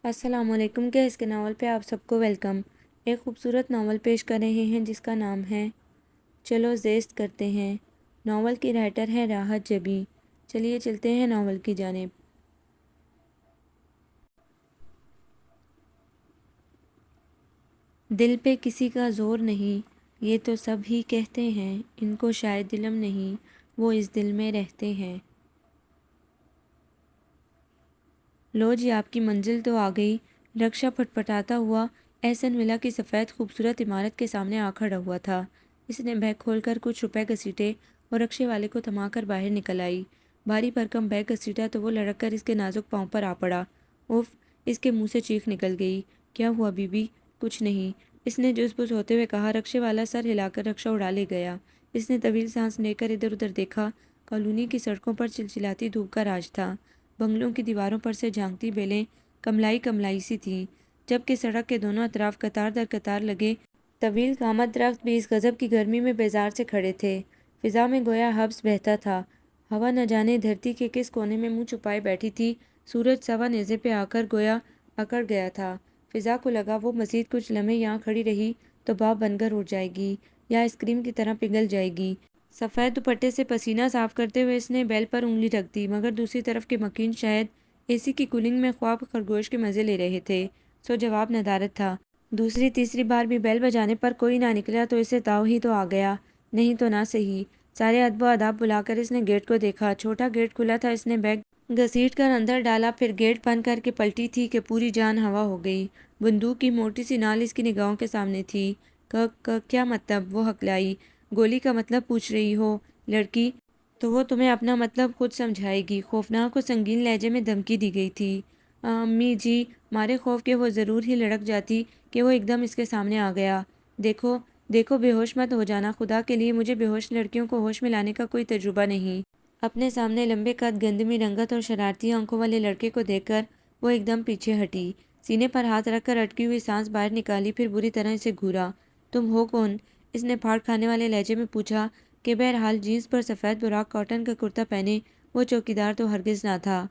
السلام علیکم کے اس کے ناول پہ آپ سب کو ویلکم۔ ایک خوبصورت ناول پیش کر رہے ہیں جس کا نام ہے چلو زیست کرتے ہیں۔ ناول کی رائٹر ہے راحت جبی۔ چلیے چلتے ہیں ناول کی جانب۔ دل پہ کسی کا زور نہیں، یہ تو سب ہی کہتے ہیں، ان کو شاید علم نہیں، وہ اس دل میں رہتے ہیں۔ لو جی آپ کی منزل تو آ گئی۔ رکشا پھٹ پھٹاتا ہوا احسن ولا کی سفید خوبصورت عمارت کے سامنے آ کھڑا ہوا تھا۔ اس نے بیگ کھول کر کچھ روپے گھسیٹے اور رکشے والے کو تھما کر باہر نکل آئی۔ بھاری بھرکم بیگ گھسیٹا تو وہ لڑک کر اس کے نازک پاؤں پر آ پڑا۔ اف! اس کے منہ سے چیخ نکل گئی۔ کیا ہوا بی بی؟ کچھ نہیں، اس نے جس بس ہوتے ہوئے کہا۔ رکشے والا سر ہلا کر رکشہ اڑا لے گیا۔ اس نے طویل سانس لے کر ادھر ادھر دیکھا۔ کالونی کی سڑکوں پر چلچلاتی دھوپ کا راج تھا۔ بنگلوں کی دیواروں پر سے جھانکتی بیلیں کملائی کملائی سی تھیں، جبکہ سڑک کے دونوں اطراف قطار در قطار لگے طویل قامت درخت بھی اس غضب کی گرمی میں بیزار سے کھڑے تھے۔ فضا میں گویا حبس بہتا تھا۔ ہوا نہ جانے دھرتی کے کس کونے میں منہ چھپائے بیٹھی تھی۔ سورج سوا نیزے پہ آ کر گویا اکڑ گیا تھا۔ فضا کو لگا وہ مزید کچھ لمحے یہاں کھڑی رہی تو بھاپ بن کر اڑ جائے گی یا آئس کریم کی طرح پگھل جائے گی۔ سفید دوپٹے سے پسینہ صاف کرتے ہوئے اس نے بیل پر انگلی رکھ دی، مگر دوسری طرف کے مکین شاید اے سی کی کولنگ میں خواب خرگوش کے مزے لے رہے تھے، سو جواب ندارت تھا۔ دوسری تیسری بار بھی بیل بجانے پر کوئی نہ نکلا تو اسے تاؤ ہی تو آ گیا، نہیں تو نہ سہی۔ سارے ادب و آداب بلا کر اس نے گیٹ کو دیکھا۔ چھوٹا گیٹ کھلا تھا۔ اس نے بیگ گھسیٹ کر اندر ڈالا، پھر گیٹ بند کر کے پلٹی تھی کہ پوری جان ہوا ہو گئی۔ بندوق کی موٹی سی نال اس کی نگاہوں کے سامنے تھی۔ کیا مطلب؟ وہ ہکلائی۔ گولی کا مطلب پوچھ رہی ہو لڑکی؟ تو وہ تمہیں اپنا مطلب خود سمجھائے گی۔ خوفناک و سنگین لہجے میں دھمکی دی گئی تھی۔ امی جی! مارے خوف کے وہ ضرور ہی لڑک جاتی کہ وہ ایک دم اس کے سامنے آ گیا۔ دیکھو دیکھو، بے ہوش مت ہو جانا، خدا کے لیے، مجھے بے ہوش لڑکیوں کو ہوش میں لانے کا کوئی تجربہ نہیں۔ اپنے سامنے لمبے قد، گندمی رنگت اور شرارتی آنکھوں والے لڑکے کو دیکھ کر وہ ایک دم پیچھے ہٹی، سینے پر ہاتھ رکھ کر اٹکی ہوئی سانس باہر نکالی، پھر بری طرح اسے گھورا۔ تم ہو کون؟ اس نے پھاڑ کھانے والے لہجے میں پوچھا کہ بہرحال جینس پر سفید براق کاٹن کا کرتا پہنے وہ چوکیدار تو ہرگز نہ تھا۔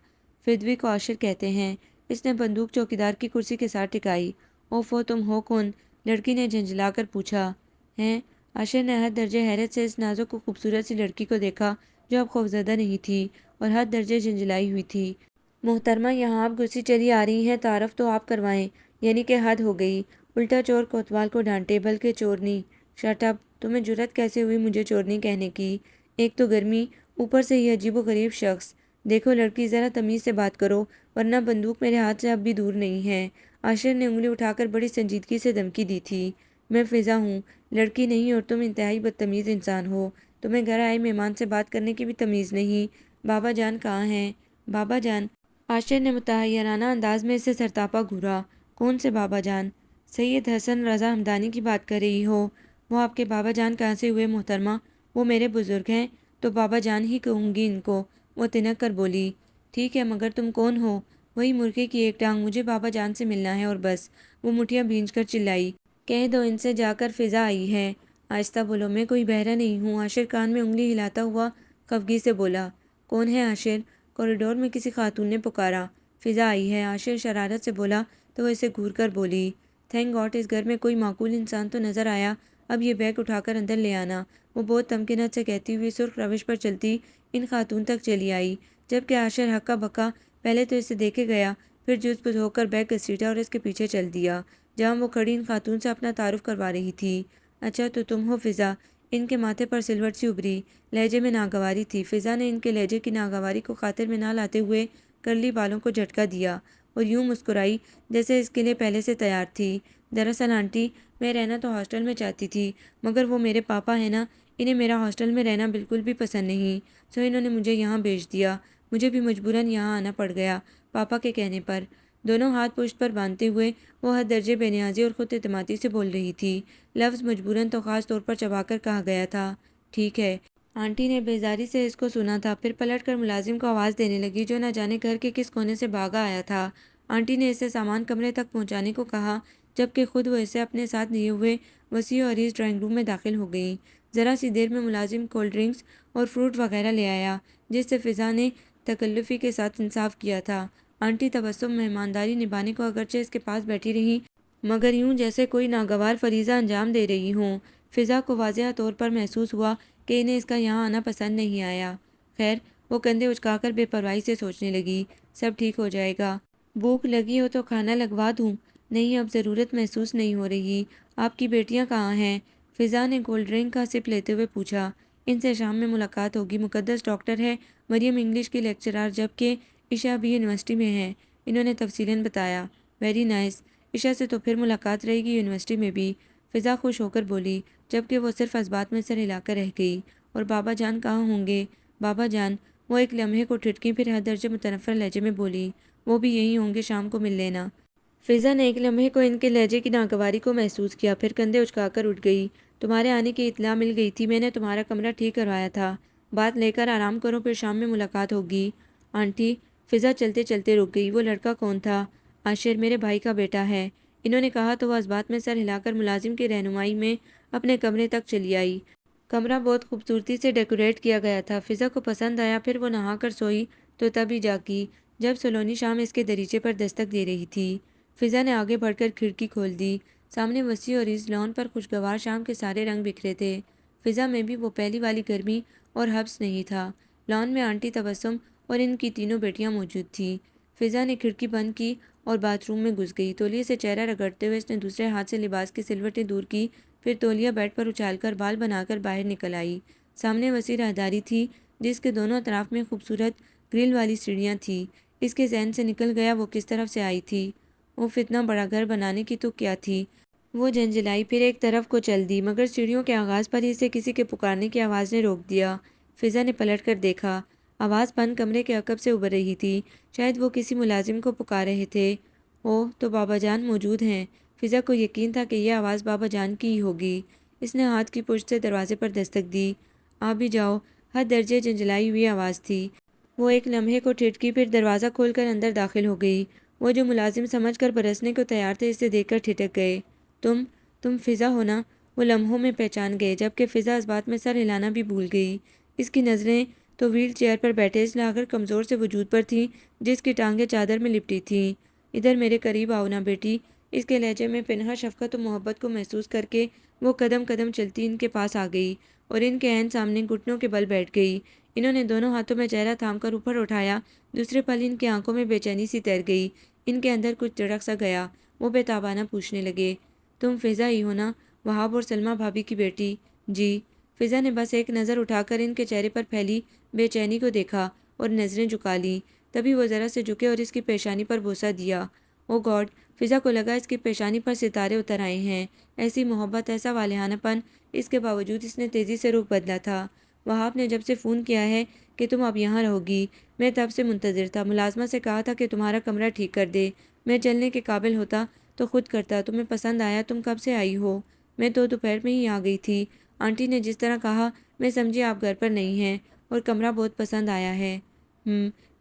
فدوی کو عاشر کہتے ہیں۔ اس نے بندوق چوکیدار کی کرسی کے ساتھ ٹکائی۔ اوفو، تم ہو کون؟ لڑکی نے جھنجھلا کر پوچھا۔ ہیں؟ عاشر نے حد درجے حیرت سے اس نازک و خوبصورت سی لڑکی کو دیکھا جو اب خوفزدہ نہیں تھی اور حد درجے جھنجھلائی ہوئی تھی۔ محترمہ، یہاں آپ گھسی چلی آ رہی ہیں، تعارف تو آپ کروائیں، یعنی کہ حد ہو گئی۔ الٹا چور کوتوال کو ڈانٹے، بلکہ چورنی۔ Shut up! تمہیں جرأت کیسے ہوئی مجھے چورنی کہنے کی؟ ایک تو گرمی، اوپر سے یہ عجیب و غریب شخص۔ دیکھو لڑکی، ذرا تمیز سے بات کرو، ورنہ بندوق میرے ہاتھ سے اب بھی دور نہیں ہے۔ عاشر نے انگلی اٹھا کر بڑی سنجیدگی سے دھمکی دی تھی۔ میں فضا ہوں، لڑکی نہیں، اور تم انتہائی بدتمیز انسان ہو۔ تمہیں گھر آئے مہمان سے بات کرنے کی بھی تمیز نہیں۔ بابا جان کہاں ہیں؟ بابا جان؟ عاشر نے متحیرانہ انداز میں اسے سرتاپا گھورا۔ کون سے بابا جان؟ سید حسن رضا ہمدانی کی بات کر رہی ہو؟ وہ آپ کے بابا جان کہاں سے ہوئے محترمہ؟ وہ میرے بزرگ ہیں، تو بابا جان ہی کہوں گی ان کو، وہ تنک کر بولی۔ ٹھیک ہے، مگر تم کون ہو؟ وہی مرغے کی ایک ٹانگ، مجھے بابا جان سے ملنا ہے اور بس۔ وہ مٹھیاں بھینچ کر چلائی۔ کہہ دو ان سے جا کر فضا آئی ہے۔ آہستہ بولو، میں کوئی بہرا نہیں ہوں۔ عاشر کان میں انگلی ہلاتا ہوا خفگی سے بولا۔ کون ہے عاشر؟ کوریڈور میں کسی خاتون نے پکارا۔ فضا آئی ہے، عاشر شرارت سے بولا تو وہ اسے گھور کر بولی۔ تھینک گاڈ اس گھر میں کوئی معقول انسان تو نظر آیا، اب یہ بیگ اٹھا کر اندر لے آنا۔ وہ بہت تمکنت سے کہتی ہوئی سرخ روش پر چلتی ان خاتون تک چلی آئی، جبکہ عاشر ہکا بکا پہلے تو اسے دیکھے گیا، پھر جز بز ہو کر بیگ گھسیٹا اور اس کے پیچھے چل دیا، جہاں وہ کھڑی ان خاتون سے اپنا تعارف کروا رہی تھی۔ اچھا تو تم ہو فضا؟ ان کے ماتھے پر سلوٹ سی ابھری، لہجے میں ناگواری تھی۔ فضا نے ان کے لہجے کی ناگواری کو خاطر میں نہ لاتے ہوئے کرلی بالوں کو جھٹکا دیا اور یوں مسکرائی جیسے اس کے لیے پہلے سے تیار تھی۔ دراصل آنٹی، میں رہنا تو ہاسٹل میں چاہتی تھی، مگر وہ میرے پاپا ہیں نا، انہیں میرا ہاسٹل میں رہنا بالکل بھی پسند نہیں، سو انہوں نے مجھے یہاں بھیج دیا۔ مجھے بھی مجبوراً یہاں آنا پڑ گیا، پاپا کے کہنے پر۔ دونوں ہاتھ پشت پر باندھتے ہوئے وہ حد درجے بے نیازی اور خود اعتمادی سے بول رہی تھی۔ لفظ مجبوراً تو خاص طور پر چبا کر کہا گیا تھا۔ ٹھیک ہے۔ آنٹی نے بیزاری سے اس کو سنا تھا، پھر پلٹ کر ملازم کو آواز دینے لگی جو نہ جانے گھر کے کس کونے سے بھاگا آیا تھا۔ آنٹی نے اسے سامان کمرے تک پہنچانے کو کہا، جبکہ خود وہ اسے اپنے ساتھ لیے ہوئے وسیع و عریض ڈرائنگ روم میں داخل ہو گئی۔ ذرا سی دیر میں ملازم کولڈ ڈرنکس اور فروٹ وغیرہ لے آیا، جس سے فضا نے تکلفی کے ساتھ انصاف کیا تھا۔ آنٹی تبسم مہمانداری نبھانے کو اگرچہ اس کے پاس بیٹھی رہی، مگر یوں جیسے کوئی ناگوار فریضہ انجام دے رہی ہوں۔ فضا کو واضح طور پر محسوس ہوا کہ انہیں اس کا یہاں آنا پسند نہیں آیا۔ خیر، وہ کندھے اچکا کر بے پرواہی سے سوچنے لگی، سب ٹھیک ہو جائے گا۔ بھوک لگی ہو تو کھانا لگوا دوں؟ نہیں، اب ضرورت محسوس نہیں ہو رہی۔ آپ کی بیٹیاں کہاں ہیں؟ فضا نے کولڈ ڈرنک کا سپ لیتے ہوئے پوچھا۔ ان سے شام میں ملاقات ہوگی۔ مقدس ڈاکٹر ہے، مریم انگلش کی لیکچرر، جبکہ عشا بھی یونیورسٹی میں ہے، انہوں نے تفصیلاً بتایا۔ ویری نائس، عشا سے تو پھر ملاقات رہے گی یونیورسٹی میں بھی، فضا خوش ہو کر بولی، جبکہ وہ صرف اس بات میں سر ہلا کر رہ گئی۔ اور بابا جان کہاں ہوں گے؟ بابا جان، وہ ایک لمحے کو ٹھٹکی، پھر ہر درجے متنفر لہجے میں بولی، وہ بھی یہی ہوں گے، شام کو مل لینا۔ فضا نے ایک لمحے کو ان کے لہجے کی ناگواری کو محسوس کیا، پھر کندھے اچکا کر اٹھ گئی۔ تمہارے آنے کی اطلاع مل گئی تھی، میں نے تمہارا کمرہ ٹھیک کروایا تھا، بات لے کر آرام کرو، پھر شام میں ملاقات ہوگی۔ آنٹی، فضا چلتے چلتے رک گئی۔ وہ لڑکا کون تھا؟ عاشر، میرے بھائی کا بیٹا ہے، انہوں نے کہا تو وہ اس بات میں سر ہلا کر ملازم کی رہنمائی میں اپنے کمرے تک چلی آئی۔ کمرہ بہت خوبصورتی سے ڈیکوریٹ کیا گیا تھا، فضا کو پسند آیا، پھر وہ نہا کر سوئی تو تب ہی جاگی جب سلونی شام اس کے دریچے پر دستک دے رہی تھی۔ فضا نے آگے بڑھ کر کھڑکی کھول دی۔ سامنے وسیع اور اس لان پر خوشگوار شام کے سارے رنگ بکھرے تھے۔ فضا میں بھی وہ پہلی والی گرمی اور حبس نہیں تھا۔ لان میں آنٹی تبسم اور ان کی تینوں بیٹیاں موجود تھیں۔ فضا نے کھڑکی بند کی اور باتھ روم میں گھس گئی۔ تولیے سے چہرہ رگڑتے ہوئے اس نے دوسرے ہاتھ سے لباس کی سلوٹیں دور کی، پھر تولیہ بیڈ پر اچھال کر بال بنا کر باہر نکل آئی۔ سامنے وسیع راہداری تھی جس کے دونوں اطراف میں خوبصورت گرل والی سیڑھیاں تھیں۔ اس کے ذہن سے نکل گیا وہ کس طرف سے آئی تھی۔ اف، اتنا بڑا گھر بنانے کی تو کیا تھی۔ وہ جھنجھلائی، پھر ایک طرف کو چل دی، مگر سیڑھیوں کے آغاز پر ہی اسے کسی کے پکارنے کی آواز نے روک دیا۔ فضا نے پلٹ کر دیکھا، آواز بند کمرے کے عقب سے ابھر رہی تھی، شاید وہ کسی ملازم کو پکار رہے تھے۔ اوہ، تو بابا جان موجود ہیں۔ فضا کو یقین تھا کہ یہ آواز بابا جان کی ہی ہوگی۔ اس نے ہاتھ کی پشت سے دروازے پر دستک دی۔ آپ بھی جاؤ، حد درجے جھنجھلائی ہوئی آواز تھی۔ وہ ایک لمحے کو ٹھٹکی، پھر دروازہ کھول کر اندر داخل ہو گئی۔ وہ جو ملازم سمجھ کر برسنے کو تیار تھے اسے دیکھ کر ٹھٹک گئے۔ تم فضا ہو نا؟ وہ لمحوں میں پہچان گئے، جبکہ فضا اس بات میں سر ہلانا بھی بھول گئی۔ اس کی نظریں تو ویل چیئر پر بیٹھے اس لاغر کمزور سے وجود پر تھیں جس کی ٹانگیں چادر میں لپٹی تھیں۔ ادھر میرے قریب آؤ نا بیٹی۔ اس کے لہجے میں پنہاں شفقت و محبت کو محسوس کر کے وہ قدم قدم چلتی ان کے پاس آ گئی اور ان کے عین سامنے گھٹنوں کے بل بیٹھ گئی۔ انہوں نے دونوں ہاتھوں میں چہرہ تھام کر اوپر اٹھایا، دوسرے پل ان کی آنکھوں میں بے چینی سی تیر گئی، ان کے اندر کچھ دھڑک سا گیا۔ وہ بے تابانہ پوچھنے لگے، تم فضا ہی ہو نا، وہاب اور سلمیٰ بھابھی کی بیٹی؟ جی۔ فضا نے بس ایک نظر اٹھا کر ان کے چہرے پر پھیلی بے چینی کو دیکھا اور نظریں جھکا لیں، تبھی وہ ذرا سے جھکے اور اس کی پیشانی پر بوسہ دیا۔ او گاڈ، فضا کو لگا اس کی پیشانی پر ستارے اتر آئے ہیں۔ ایسی محبت، ایسا والہانہ پن، اس کے باوجود اس نے تیزی سے رخ بدلا تھا۔ وہاب نے جب سے فون کیا ہے کہ تم اب یہاں رہو گی، میں تب سے منتظر تھا، ملازمہ سے کہا تھا کہ تمہارا کمرہ ٹھیک کر دے، میں چلنے کے قابل ہوتا تو خود کرتا، تمہیں پسند آیا، تم کب سے آئی ہو؟ میں تو دوپہر میں ہی آ گئی تھی، آنٹی نے جس طرح کہا میں سمجھی آپ گھر پر نہیں ہیں، اور کمرہ بہت پسند آیا ہے۔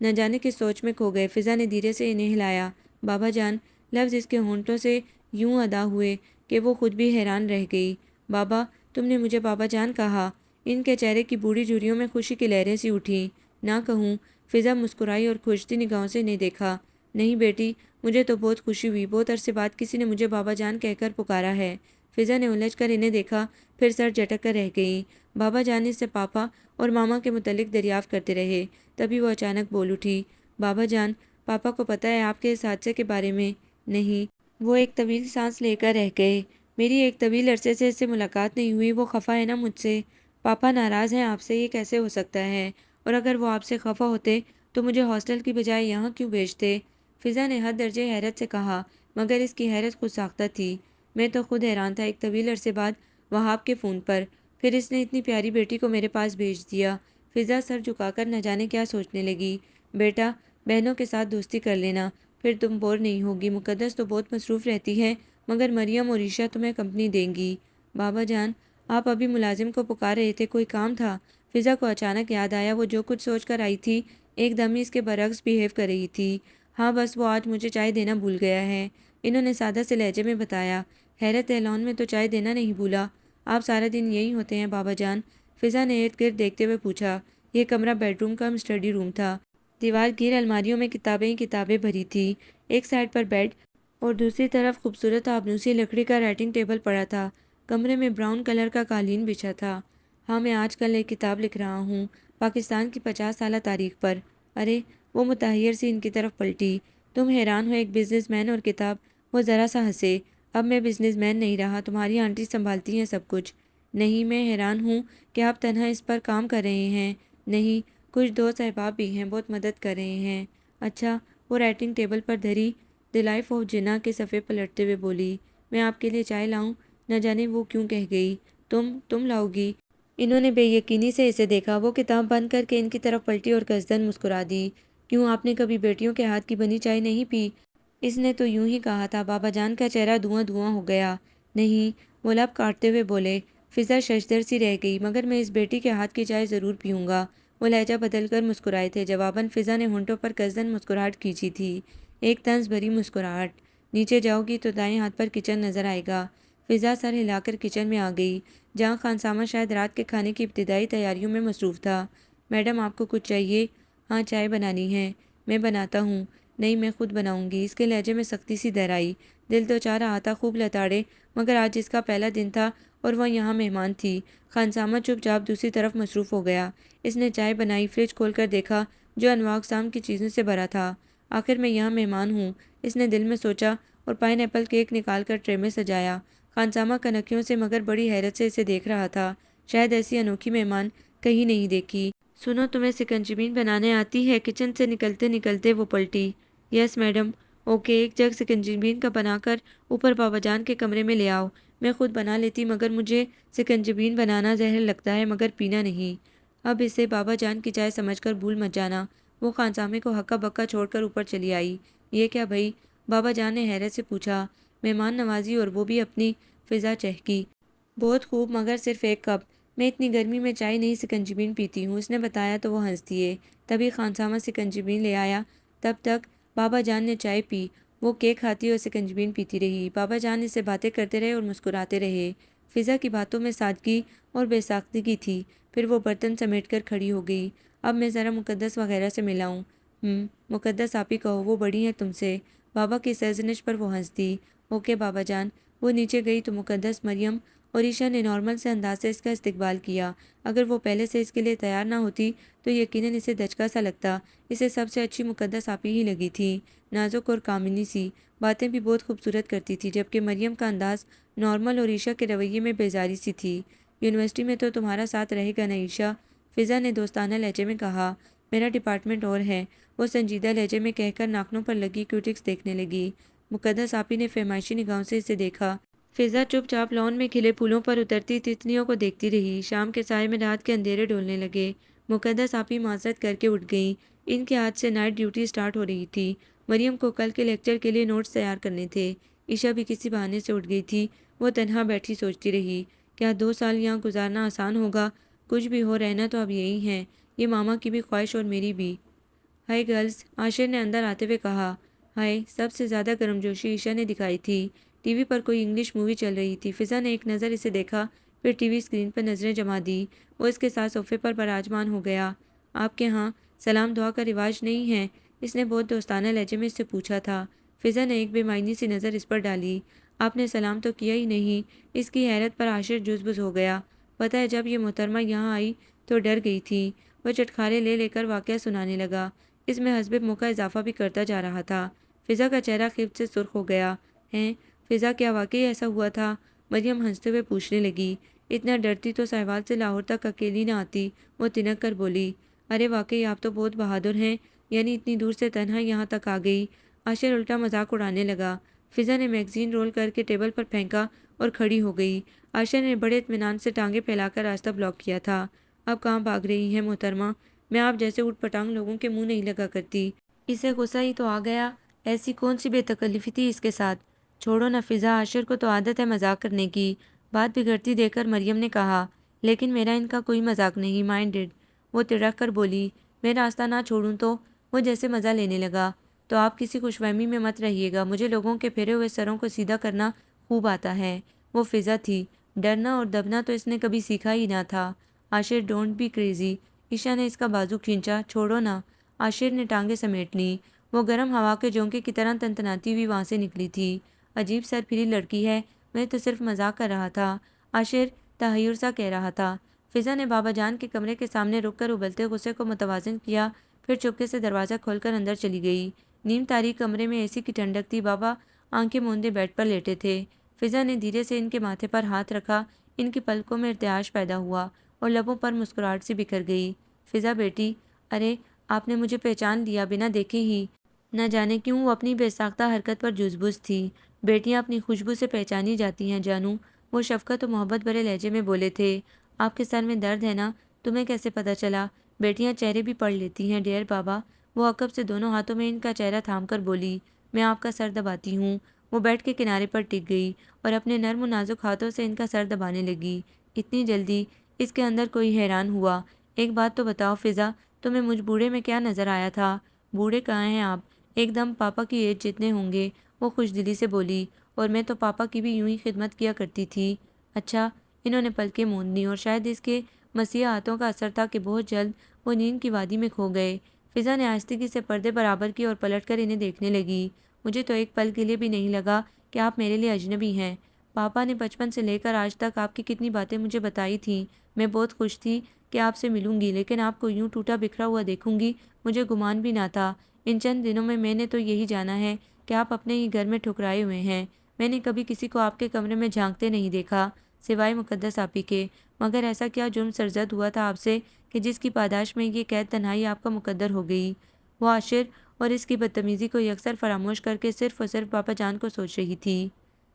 نہ جانے کس سوچ میں کھو گئے۔ فضا نے دھیرے سے انہیں ہلایا۔ بابا جان، لفظ اس کے ہونٹوں سے یوں ادا ہوئے کہ وہ خود بھی حیران رہ گئی۔ بابا، تم نے مجھے بابا جان کہا؟ ان کے چہرے کی بوڑھی جھریوں میں خوشی کی لہریں سی اٹھیں۔ نہ کہوں، فضا مسکرائی اور کھوجتی نگاہوں سے انہیں دیکھا۔ نہیں بیٹی، مجھے تو بہت خوشی ہوئی، بہت عرصے بعد کسی نے مجھے بابا جان کہہ کر پکارا ہے۔ فضا نے الجھ کر انہیں دیکھا، پھر سر جھٹک کر رہ گئی۔ بابا جان اس سے پاپا اور ماما کے متعلق دریافت کرتے رہے، تبھی وہ اچانک بول اٹھی، بابا جان، پاپا کو پتہ ہے آپ کے اس حادثے کے بارے میں؟ نہیں۔ وہ ایک طویل سانس لے کر رہ گئے۔ میری ایک طویل عرصے سے اس سے ملاقات نہیں ہوئی، وہ خفا ہے نا مجھ سے؟ پاپا ناراض ہیں آپ سے؟ یہ کیسے ہو سکتا ہے؟ اور اگر وہ آپ سے خفا ہوتے تو مجھے ہاسٹل کی بجائے یہاں کیوں بھیجتے؟ فضا نے حد درجے حیرت سے کہا، مگر اس کی حیرت خود ساختہ تھی۔ میں تو خود حیران تھا، ایک طویل عرصے بعد وہاب کے فون پر، پھر اس نے اتنی پیاری بیٹی کو میرے پاس بھیج دیا۔ فضا سر جھکا کر نہ جانے کیا سوچنے لگی۔ بیٹا، بہنوں کے ساتھ دوستی کر لینا، پھر تم بور نہیں ہوگی۔ مقدس تو بہت مصروف رہتی ہے، مگر مریم اور عشا تمہیں کمپنی دیں گی۔ بابا جان، آپ ابھی ملازم کو پکار رہے تھے، کوئی کام تھا؟ فضا کو اچانک یاد آیا وہ جو کچھ سوچ کر آئی تھی ایک دم ہی اس کے برعکس بیہیو کر رہی تھی۔ ہاں بس وہ آج مجھے چائے دینا بھول گیا ہے، انہوں نے سادہ سے لہجے میں بتایا۔ حیرت ہے، لان میں تو چائے دینا نہیں بھولا، آپ سارا دن یہی ہوتے ہیں بابا جان؟ فضا نے ارد گرد دیکھتے ہوئے پوچھا۔ یہ کمرہ بیڈ روم کم اسٹڈی روم تھا۔ دیوار گیر الماریوں میں کتابیں ہی کتابیں بھری تھی۔ ایک سائڈ پر بیڈ اور دوسری طرف خوبصورت آبنوسی لکڑی کا رائٹنگ ٹیبل پڑا تھا۔ کمرے میں براؤن کلر کا قالین بچھا تھا۔ ہاں، میں آج کل ایک کتاب لکھ رہا ہوں، پاکستان کی 50 سالہ تاریخ پر۔ ارے، وہ متحیر سی ان کی طرف پلٹی۔ تم حیران ہو ایک بزنس مین اور کتاب؟ وہ ذرا سا ہنسے۔ اب میں بزنس مین نہیں رہا، تمہاری آنٹی سنبھالتی ہیں سب کچھ۔ نہیں، میں حیران ہوں کہ آپ تنہا اس پر کام کر رہے ہیں۔ نہیں، کچھ دوست احباب بھی ہیں، بہت مدد کر رہے ہیں۔ اچھا، وہ رائٹنگ ٹیبل پر دھری دی لائف آف جناح کے صفحے پلٹتے ہوئے بولی، میں آپ کے لیے چائے لاؤں؟ نہ جانے وہ کیوں کہہ گئی، تم لاؤ گی؟ انہوں نے بے یقینی سے اسے دیکھا۔ وہ کتاب بند کر کے ان کی طرف پلٹی اور قصدن مسکرا دی۔ کیوں، آپ نے کبھی بیٹیوں کے ہاتھ کی بنی چائے نہیں پی؟ اس نے تو یوں ہی کہا تھا۔ بابا جان کا چہرہ دھواں دھواں ہو گیا۔ نہیں، وہ لب کاٹتے ہوئے بولے۔ فضا ششدر سی رہ گئی، مگر میں اس بیٹی کے ہاتھ کی چائے ضرور پیوں گا۔ وہ لہجہ بدل کر مسکرائے تھے۔ جواباً فضا نے ہونٹوں پر قصدن مسکراہٹ کھینچی تھی، ایک طنز بھری مسکراہٹ۔ نیچے جاؤ گی تو دائیں ہاتھ پر کچن نظر آئے گا۔ فضا سر ہلا کر کچن میں آ گئی، جہاں خانسامہ شاید رات کے کھانے کی ابتدائی تیاریوں میں مصروف تھا۔ میڈم، آپ کو کچھ چاہیے؟ ہاں، چائے بنانی ہے۔ میں بناتا ہوں۔ نہیں، میں خود بناؤں گی۔ اس کے لہجے میں سختی سی دہرائی۔ دل تو چاہ رہا تھا خوب لتاڑے، مگر آج اس کا پہلا دن تھا اور وہ یہاں مہمان تھی۔ خانسامہ چپ چاپ دوسری طرف مصروف ہو گیا۔ اس نے چائے بنائی، فریج کھول کر دیکھا جو انواع اقسام کی چیزوں سے بھرا تھا۔ آخر میں یہاں مہمان ہوں، اس نے دل میں سوچا، اور پائن ایپل کیک نکال کر ٹرے میں سجایا۔ خانسامہ کنکھیوں سے مگر بڑی حیرت سے اسے دیکھ رہا تھا، شاید ایسی انوکھی مہمان کہیں نہیں دیکھی۔ سنو، تمہیں سکنجبین بنانے آتی ہے؟ کچن سے نکلتے نکلتے وہ پلٹی۔ Yes madam. اوکے، ایک جگ سکنجبین کا بنا کر اوپر بابا جان کے کمرے میں لے آؤ۔ میں خود بنا لیتی، مگر مجھے سکنجبین بنانا زہر لگتا ہے، مگر پینا نہیں۔ اب اسے بابا جان کی چائے سمجھ کر بھول مت جانا۔ وہ خانسامے کو ہکا بکا چھوڑ کر اوپر چلی آئی۔ یہ کیا بھئی؟ بابا جان نے حیرت سے پوچھا۔ مہمان نوازی، اور وہ بھی اپنی؟ فضا چہکی۔ بہت خوب، مگر صرف ایک کپ۔ میں اتنی گرمی میں چائے نہیں سکنجبین پیتی ہوں، اس نے بتایا تو وہ ہنس دیے۔ تبھی خانسامہ سکنجبین لے آیا۔ تب تک بابا جان نے چائے پی، وہ کیک کھاتی اور سکنجبین پیتی رہی۔ بابا جان اس سے باتیں کرتے رہے اور مسکراتے رہے۔ فضا کی باتوں میں سادگی اور بے ساختگی تھی۔ پھر وہ برتن سمیٹ کر کھڑی ہو گئی۔ اب میں ذرا مقدس وغیرہ سے ملاؤں؟ مقدس آپ ہی کہو، وہ بڑی ہیں تم سے۔ بابا کی سرزنش پر وہ ہنس دی۔ اوکے بابا جان۔ وہ نیچے گئی تو مقدس، مریم اور عیشا نے نارمل سے انداز سے اس کا استقبال کیا۔ اگر وہ پہلے سے اس کے لیے تیار نہ ہوتی تو یقیناً اسے دھچکا سا لگتا۔ اسے سب سے اچھی مقدس آپ ہی لگی تھی، نازک اور کامنی سی، باتیں بھی بہت خوبصورت کرتی تھی، جبکہ مریم کا انداز نارمل اور عیشا کے رویے میں بیزاری سی تھی۔ یونیورسٹی میں تو تمہارا ساتھ رہے گا نا عیشا؟ فضا نے دوستانہ لہجے میں کہا۔ میرا ڈپارٹمنٹ اور ہے، وہ سنجیدہ لہجے میں کہہ کر ناخنوں پر لگی کیوٹکس دیکھنے لگی۔ مقدس آپی نے فہمائشی نگاہوں سے اسے دیکھا۔ فضا چپ چاپ لان میں کھلے پھولوں پر اترتی تتلیوں کو دیکھتی رہی۔ شام کے سائے میں رات کے اندھیرے ڈولنے لگے۔ مقدس آپی معذرت کر کے اٹھ گئیں۔ ان کے ہاتھ سے نائٹ ڈیوٹی سٹارٹ ہو رہی تھی۔ مریم کو کل کے لیکچر کے لیے نوٹس تیار کرنے تھے۔ عیشا بھی کسی بہانے سے اٹھ گئی تھی۔ وہ تنہا بیٹھی سوچتی رہی، کیا 2 سال یہاں گزارنا آسان ہوگا؟ کچھ بھی ہو، رہنا تو اب یہی ہے، یہ ماما کی بھی خواہش اور میری بھی۔ ہائی گرلز، عاشر نے اندر آتے ہوئے کہا۔ ہائے، سب سے زیادہ گرمجوشی عیشا نے دکھائی تھی۔ ٹی وی پر کوئی انگلش مووی چل رہی تھی۔ فضا نے ایک نظر اسے دیکھا، پھر ٹی وی اسکرین پر نظریں جما دی۔ وہ اس کے ساتھ صوفے پر براجمان ہو گیا۔ آپ کے ہاں سلام دعا کا رواج نہیں ہے؟ اس نے بہت دوستانہ لہجے میں اس سے پوچھا تھا۔ فضا نے ایک بے معنی سی نظر اس پر ڈالی۔ آپ نے سلام تو کیا ہی نہیں؟ اس کی حیرت پر عاشر جزبز ہو گیا۔ پتہ ہے جب یہ محترمہ یہاں آئی تو ڈر گئی تھی۔ وہ چٹخارے لے لے کر واقعہ سنانے لگا۔ اس میں حسب موقع اضافہ بھی کرتا جا رہا تھا۔ فضا کا چہرہ خفت سے سرخ ہو گیا۔ ہیں فضا، کیا واقعی ایسا ہوا تھا؟ مریم ہنستے ہوئے پوچھنے لگی۔ اتنا ڈرتی تو سہوال سے لاہور تک اکیلی نہ آتی، وہ تنک کر بولی۔ ارے واقعی آپ تو بہت بہادر ہیں، یعنی اتنی دور سے تنہا یہاں تک آ گئی۔ عاشر الٹا مذاق اڑانے لگا۔ فضا نے میگزین رول کر کے ٹیبل پر پھینکا اور کھڑی ہو گئی۔ عاشر نے بڑے اطمینان سے ٹانگیں پھیلا کر راستہ بلاک کیا تھا۔ اب کہاں بھاگ رہی ہیں محترمہ؟ میں آپ جیسے اٹھ پٹانگ لوگوں کے منہ نہیں لگا کرتی۔ اسے غصہ ہی تو آ گیا، ایسی کون سی بے تکلفی تھی اس کے ساتھ؟ چھوڑو نہ فضا، عاشر کو تو عادت ہے مذاق کرنے کی۔ بات بگڑتی دیکھ کر مریم نے کہا۔ لیکن میرا ان کا کوئی مذاق نہیں مائنڈڈ۔ وہ تڑک کر بولی۔ میں راستہ نہ چھوڑوں تو؟ وہ جیسے مزہ لینے لگا۔ تو آپ کسی خوش فہمی میں مت رہیے گا، مجھے لوگوں کے پھرے ہوئے سروں کو سیدھا کرنا خوب آتا ہے۔ وہ فضا تھی، ڈرنا اور دبنا تو اس نے کبھی سیکھا ہی نہ تھا۔ عاشر ڈونٹ بی کریزی۔ عیشا نے اس کا بازو کھینچا۔ چھوڑو نا، عاشر نے ٹانگیں سمیٹ لیں۔ وہ گرم ہوا کے جھونکے کی طرح تنتناتی ہوئی وہاں سے نکلی تھی۔ عجیب سرپھری لڑکی ہے، میں تو صرف مذاق کر رہا تھا، عاشر تحیر سا کہہ رہا تھا۔ فضا نے بابا جان کے کمرے کے سامنے رک کر ابلتے غصے کو متوازن کیا، پھر چپکے سے دروازہ کھول کر اندر چلی گئی۔ نیم تاریک کمرے میں اے سی کی ٹھنڈک تھی۔ بابا آنکھیں موندے بیڈ پر لیٹے تھے۔ فضا نے دھیرے سے ان کے ماتھے پر ہاتھ رکھا، ان کی پلکوں میں ارتعاش پیدا ہوا اور لبوں پر مسکراہٹ سی بکھر گئی۔ فضا بیٹی، ارے آپ نے مجھے پہچان لیا بنا دیکھے ہی۔ نہ جانے کیوں وہ اپنی بے ساختہ حرکت پر جز بز تھی۔ بیٹیاں اپنی خوشبو سے پہچانی جاتی ہیں جانو، وہ شفقت و محبت بھرے لہجے میں بولے تھے۔ آپ کے سر میں درد ہے نا؟ تمہیں کیسے پتہ چلا؟ بیٹیاں چہرے بھی پڑھ لیتی ہیں ڈیئر بابا، وہ عقب سے دونوں ہاتھوں میں ان کا چہرہ تھام کر بولی۔ میں آپ کا سر دباتی ہوں۔ وہ بیڈ کے کنارے پر ٹک گئی اور اپنے نرم و نازک ہاتھوں سے ان کا سر دبانے لگی۔ اتنی جلدی؟ اس کے اندر کوئی حیران ہوا۔ ایک بات تو بتاؤ فضا، تمہیں مجھ بوڑھے میں کیا نظر آیا تھا؟ بوڑھے کہاں ہیں آپ؟ ایک دم پاپا کی ایج جتنے ہوں گے، وہ خوش دلی سے بولی۔ اور میں تو پاپا کی بھی یوں ہی خدمت کیا کرتی تھی۔ اچھا، انہوں نے پلکیں موند لیں اور شاید اس کے مسیحا ہاتھوں کا اثر تھا کہ بہت جلد وہ نیند کی وادی میں کھو گئے۔ فضا نے آہستگی سے پردے برابر کی اور پلٹ کر انہیں دیکھنے لگی۔ مجھے تو ایک پل کے لیے بھی نہیں لگا کہ آپ میرے لیے اجنبی ہیں۔ پاپا نے بچپن سے لے کر آج تک آپ کی کتنی باتیں مجھے بتائی تھیں۔ میں بہت خوش تھی کہ آپ سے ملوں گی، لیکن آپ کو یوں ٹوٹا بکھرا ہوا دیکھوں گی مجھے گمان بھی نہ تھا۔ ان چند دنوں میں نے تو یہی جانا ہے کہ آپ اپنے ہی گھر میں ٹھکرائے ہوئے ہیں۔ میں نے کبھی کسی کو آپ کے کمرے میں جھانکتے نہیں دیکھا سوائے مقدس آپی کے، مگر ایسا کیا جرم سرزد ہوا تھا آپ سے کہ جس کی پاداش میں یہ قید تنہائی آپ کا مقدر ہو گئی؟ وہ عاشر اور اس کی بدتمیزی کو یکسر فراموش کر کے صرف اور صرف بابا جان کو سوچ رہی تھی۔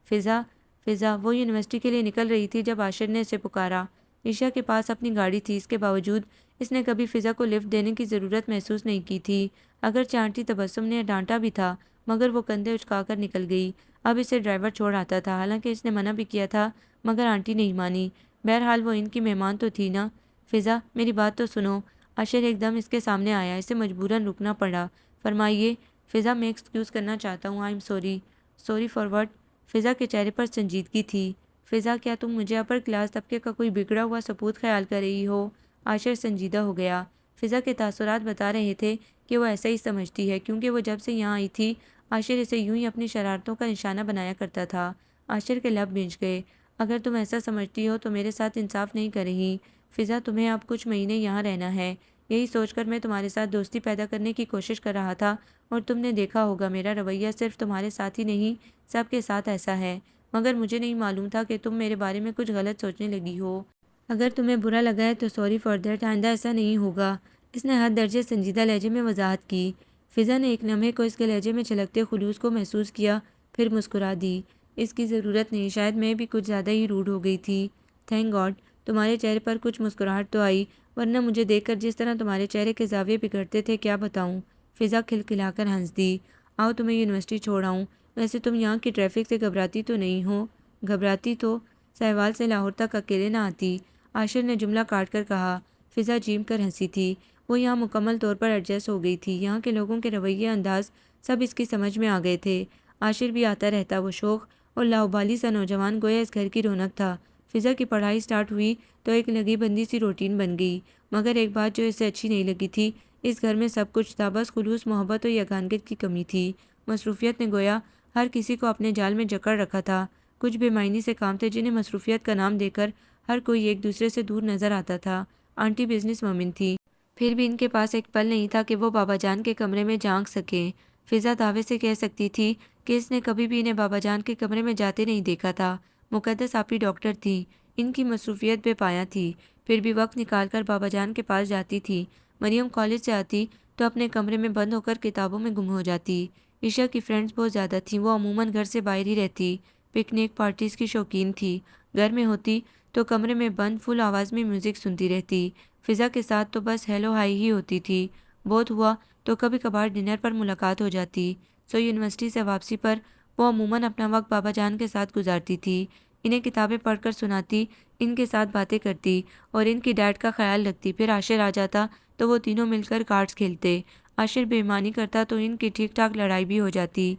فضا وہ یونیورسٹی کے لیے نکل رہی تھی جب عاشر نے اسے پکارا۔ عشاء کے پاس اپنی گاڑی تھی، اس کے باوجود اس نے کبھی فضا کو لفٹ دینے کی ضرورت محسوس نہیں کی تھی۔ اگرچہ آنٹی تبسم نے ڈانٹا بھی تھا، مگر وہ کندھے اچکا کر نکل گئی۔ اب اسے ڈرائیور چھوڑ آتا تھا، حالانکہ اس نے منع بھی کیا تھا، مگر آنٹی نہیں مانی۔ بہرحال وہ ان کی مہمان تو تھی نا۔ فضا میری بات تو سنو۔ عاشر ایک دم اس کے سامنے آیا، اسے مجبوراً رکنا پڑا۔ فرمائیے۔ فضا میں ایکسکیوز کرنا چاہتا ہوں، I am sorry. Sorry for what? فضا کے چہرے پر سنجیدگی تھی۔ فضا کیا تم مجھے اپر کلاس طبقے کا کوئی بگڑا ہوا سپوت خیال کر رہی ہو؟ عاشر سنجیدہ ہو گیا۔ فضا کے تاثرات بتا رہے تھے کہ وہ ایسا ہی سمجھتی ہے، کیونکہ وہ جب سے یہاں آئی تھی عاشر اسے یوں ہی اپنی شرارتوں کا نشانہ بنایا کرتا تھا۔ عاشر کے لب بھنج گئے۔ اگر تم ایسا سمجھتی ہو تو میرے ساتھ انصاف نہیں کر رہی۔ فضا تمہیں اب کچھ مہینے یہاں رہنا ہے، یہی سوچ کر میں تمہارے ساتھ دوستی پیدا کرنے کی کوشش کر رہا تھا، اور تم نے دیکھا ہوگا میرا رویہ صرف تمہارے ساتھ ہی نہیں سب کے ساتھ ایسا ہے، مگر مجھے نہیں معلوم تھا کہ تم میرے بارے میں کچھ غلط سوچنے لگی ہو۔ اگر تمہیں برا لگا ہے تو سوری فار دیٹ، آئندہ ایسا نہیں ہوگا۔ اس نے حد درجے سنجیدہ لہجے میں وضاحت کی۔ فضا نے ایک لمحے کو اس کے لہجے میں چھلکتے خلوص کو محسوس کیا، پھر مسکرا دی۔ اس کی ضرورت نہیں، شاید میں بھی کچھ زیادہ ہی روڈ ہو گئی تھی۔ تھینک گاڈ تمہارے چہرے پر کچھ مسکراہٹ تو آئی، ورنہ مجھے دیکھ کر جس طرح تمہارے چہرے کے زاویے بگڑتے تھے کیا بتاؤں۔ فضا کھلکھلا کر ہنس دی۔ آؤ تمہیں یونیورسٹی چھوڑ آؤں۔ ویسے تم یہاں کی ٹریفک سے گھبراتی تو نہیں ہو؟ گھبراتی تو سہوال سے لاہور تک اکیلے نہ آتی، عاشر نے جملہ کاٹ کر کہا۔ فضا جھیم کر ہنسی تھی۔ وہ یہاں مکمل طور پر ایڈجسٹ ہو گئی تھی، یہاں کے لوگوں کے رویے انداز سب اس کی سمجھ میں آ گئے تھے۔ عاشر بھی آتا رہتا، وہ شوخ اور لاؤبالی سا نوجوان گویا اس گھر کی رونق تھا۔ فضا کی پڑھائی سٹارٹ ہوئی تو ایک لگی بندی سی روٹین بن گئی، مگر ایک بات جو اسے اچھی نہیں لگی تھی، اس گھر میں سب کچھ تھا، بس خلوص محبت و یگانگت کی کمی تھی۔ مصروفیت نے گویا ہر کسی کو اپنے جال میں جکڑ رکھا تھا۔ کچھ بے معنی سے کام تھے جنہیں مصروفیت کا نام دے کر ہر کوئی ایک دوسرے سے دور نظر آتا تھا۔ آنٹی بزنس وومن تھی، پھر بھی ان کے پاس ایک پل نہیں تھا کہ وہ بابا جان کے کمرے میں جھانک سکیں۔ فضا دعوے سے کہہ سکتی تھی کہ اس نے کبھی بھی انہیں بابا جان کے کمرے میں جاتے نہیں دیکھا تھا۔ مقدس آپی ڈاکٹر تھی، ان کی مصروفیت بے پایہ تھی، پھر بھی وقت نکال کر بابا جان کے پاس جاتی تھی۔ مریم کالج سے آتی تو اپنے کمرے میں بند ہو کر کتابوں میں گم ہو جاتی۔ عشاء کی فرینڈز بہت زیادہ تھیں، وہ عموماً گھر سے باہر ہی رہتی، پکنک پارٹیز کی شوقین تھی۔ گھر میں ہوتی تو کمرے میں بند فل آواز میں میوزک سنتی رہتی۔ فضا کے ساتھ تو بس ہیلو ہائی ہی ہوتی تھی، بہت ہوا تو کبھی کبھار ڈنر پر ملاقات ہو جاتی۔ یونیورسٹی سے واپسی پر وہ عموماً اپنا وقت بابا جان کے ساتھ گزارتی تھی، انہیں کتابیں پڑھ کر سناتی، ان کے ساتھ باتیں کرتی اور ان کی ڈائٹ کا خیال رکھتی۔ پھر عاشر آ جاتا تو وہ تینوں مل کر کارڈز کھیلتے۔ عاشر بے ایمانی کرتا تو ان کی ٹھیک ٹھاک لڑائی بھی ہو جاتی۔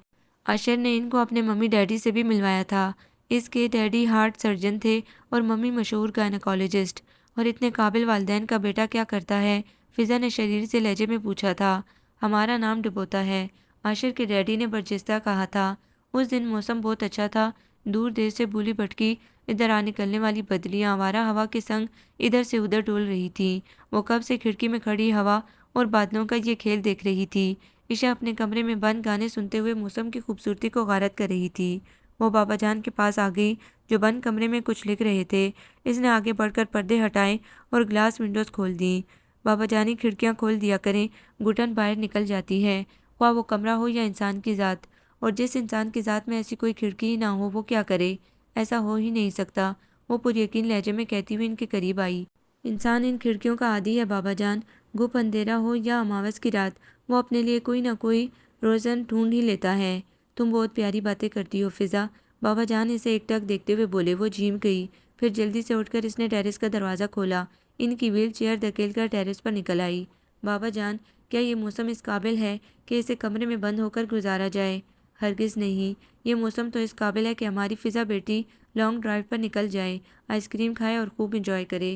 عاشر نے ان کو اپنے ممی ڈیڈی سے بھی ملوایا تھا۔ اس کے ڈیڈی ہارٹ سرجن تھے اور ممی مشہور گائنیکالوجسٹ۔ اور اتنے قابل والدین کا بیٹا کیا کرتا ہے؟ فضا نے شریر سے لہجے میں پوچھا تھا۔ ہمارا نام ڈبوتا ہے، عاشر کے ڈیڈی نے برجستہ کہا تھا۔ اس دن موسم بہت اچھا تھا، دور دیر سے بولی بھٹکی ادھر آ نکلنے والی بدلیاں آوارہ ہوا کے سنگ ادھر سے ادھر ڈول رہی تھیں۔ وہ کب سے کھڑکی میں کھڑی ہوا اور بادلوں کا یہ کھیل دیکھ رہی تھی۔ عشا اپنے کمرے میں بند گانے سنتے ہوئے موسم کی خوبصورتی کو غارت کر رہی تھی۔ وہ بابا جان کے پاس آ گئی جو بند کمرے میں کچھ لکھ رہے تھے۔ اس نے آگے بڑھ کر پردے ہٹائے اور گلاس ونڈوز کھول دیں۔ بابا جانی کھڑکیاں کھول دیا کریں، گھٹن باہر نکل جاتی ہے، خواہ وہ کمرہ ہو یا انسان کی ذات، اور جس انسان کی ذات میں ایسی کوئی کھڑکی ہی نہ ہو وہ کیا کرے؟ ایسا ہو ہی نہیں سکتا، وہ پر یقین لہجے میں کہتی ہوئی ان کے قریب آئی۔ انسان ان کھڑکیوں کا عادی ہے بابا جان، گپ اندھیرا ہو یا اماوس کی رات، وہ اپنے لیے کوئی نہ کوئی روزن ڈھونڈ ہی لیتا ہے۔ تم بہت پیاری باتیں کرتی ہو فضا، بابا جان اسے ایک ٹک دیکھتے ہوئے بولے۔ وہ جھیم گئی، پھر جلدی سے اٹھ کر اس نے ٹیرس کا دروازہ کھولا، ان کی ویل چیئر دھکیل کر ٹیرس پر نکل آئی۔ بابا جان، کیا یہ موسم اس قابل ہے کہ اسے کمرے میں بند ہو کر گزارا جائے؟ ہرگز نہیں، یہ موسم تو اس قابل ہے کہ ہماری فضا بیٹی لانگ ڈرائیو پر نکل جائے، آئس کریم کھائے اور خوب انجوائے کرے۔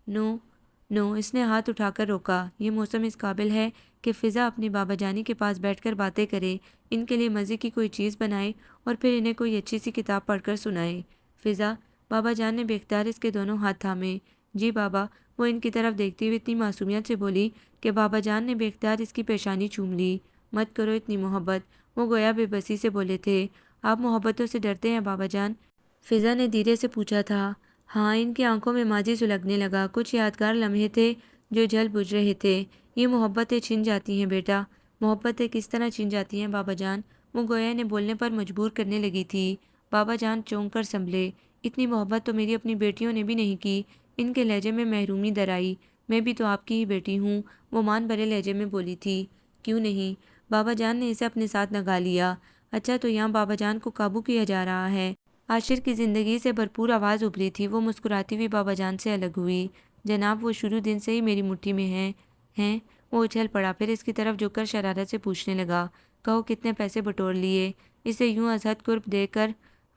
نو نو، اس نے ہاتھ اٹھا کر روکا۔ یہ موسم اس قابل ہے کہ فضا اپنی بابا جانی کے پاس بیٹھ کر باتیں کرے، ان کے لیے مزے کی کوئی چیز بنائے اور پھر انہیں کوئی اچھی سی کتاب پڑھ کر سنائے۔ فضا، بابا جان نے بے اختیار اس کے دونوں ہاتھ تھامے۔ جی بابا، وہ ان کی طرف دیکھتی ہوئی اتنی معصومیت سے بولی کہ بابا جان نے بے اختیار اس کی پیشانی چوم لی۔ مت کرو اتنی محبت، وہ گویا بے بسی سے بولے تھے۔ آپ محبتوں سے ڈرتے ہیں بابا جان؟ فضا نے دھیرے سے پوچھا تھا۔ ہاں، ان کی آنکھوں میں ماضی سلگنے لگا، کچھ یادگار لمحے تھے جو جل بجھ رہے تھے۔ یہ محبتیں چھن جاتی ہیں بیٹا، محبتیں کس طرح چھن جاتی ہیں بابا جان؟ وہ گویا نے بولنے پر مجبور کرنے لگی تھی۔ بابا جان چونک کر سنبھلے۔ اتنی محبت تو میری اپنی بیٹیوں نے بھی نہیں کی۔ ان کے لہجے میں محرومی در آئی۔ میں بھی تو آپ کی ہی بیٹی ہوں، وہ مان بھرے لہجے میں بولی تھی۔ کیوں نہیں؟ بابا جان نے اسے اپنے ساتھ لگا لیا۔ اچھا، تو یہاں بابا جان کو قابو کیا جا رہا ہے؟ عاشر کی زندگی سے بھرپور آواز ابھری تھی۔ وہ مسکراتی ہوئی بابا جان سے الگ ہوئی۔ جناب، وہ شروع دن سے ہی میری مٹھی میں ہیں۔ وہ اچھل پڑا، پھر اس کی طرف جھک کر شرارت سے پوچھنے لگا، کہو کتنے پیسے بٹور لیے؟ اسے یوں ازحد قرب دے کر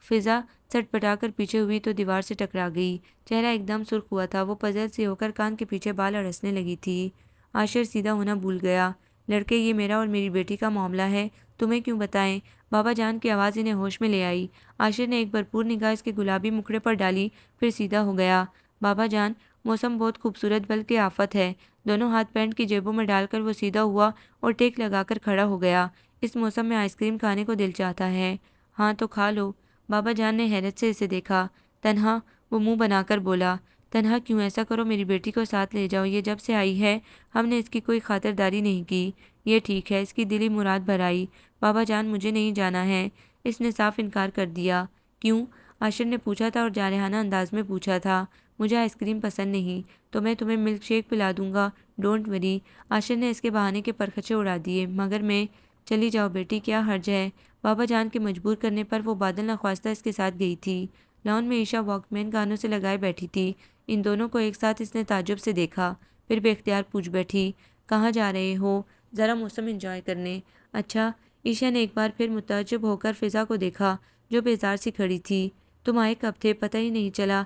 فضا سٹ پٹا کر پیچھے ہوئی تو دیوار سے ٹکرا گئی۔ چہرہ ایک دم سرخ ہوا تھا، وہ پزل سی ہو کر کان کے پیچھے بال اڑسنے لگی تھی۔ عاشر سیدھا ہونا بھول گیا۔ لڑکے، یہ میرا اور میری بیٹی کا معاملہ ہے، تمہیں کیوں بتائیں؟ بابا جان کی آواز انہیں ہوش میں لے آئی۔ عاشر نے ایک بھرپور نگاہ اس کے گلابی مکھڑے پر ڈالی، پھر سیدھا ہو گیا۔ بابا جان، موسم بہت خوبصورت بلکہ آفت ہے۔ دونوں ہاتھ پینٹ کی جیبوں میں ڈال کر وہ سیدھا ہوا اور ٹیک لگا کر کھڑا ہو گیا۔ اس موسم میں آئس کریم کھانے کو دل چاہتا ہے۔ ہاں تو کھا لو۔ بابا جان نے حیرت سے اسے دیکھا۔ تنہا؟ وہ منہ بنا کر بولا۔ تنہا کیوں؟ ایسا کرو میری بیٹی کو ساتھ لے جاؤ، یہ جب سے آئی ہے ہم نے اس کی کوئی خاطرداری نہیں کی۔ یہ ٹھیک ہے، اس کی دلی مراد بھر آئی۔ بابا جان، مجھے نہیں جانا ہے، اس نے صاف انکار کر دیا۔ کیوں؟ عاشر نے پوچھا تھا اور جارحانہ انداز میں پوچھا تھا۔ مجھے آئس کریم پسند نہیں، تو میں تمہیں ملک شیک پلا دوں گا، ڈونٹ وری۔ عاشر نے اس کے بہانے کے پرخچے اڑا دیے۔ مگر میں… چلی جاؤ بیٹی، کیا حرج ہے؟ بابا جان کے مجبور کرنے پر وہ بادل نخواستہ اس کے ساتھ گئی تھی۔ لان میں عشا واک مین گانوں سے لگائے بیٹھی تھی۔ ان دونوں کو ایک ساتھ اس نے تعجب سے دیکھا، پھر بے اختیار پوچھ بیٹھی، کہاں جا رہے ہو؟ ذرا موسم انجوائے کرنے۔ اچھا۔ عشا نے ایک بار پھر متعجب ہو کر فضا کو دیکھا جو بیزار سی کھڑی تھی۔ تم آئے کب تھے؟ پتہ ہی نہیں چلا،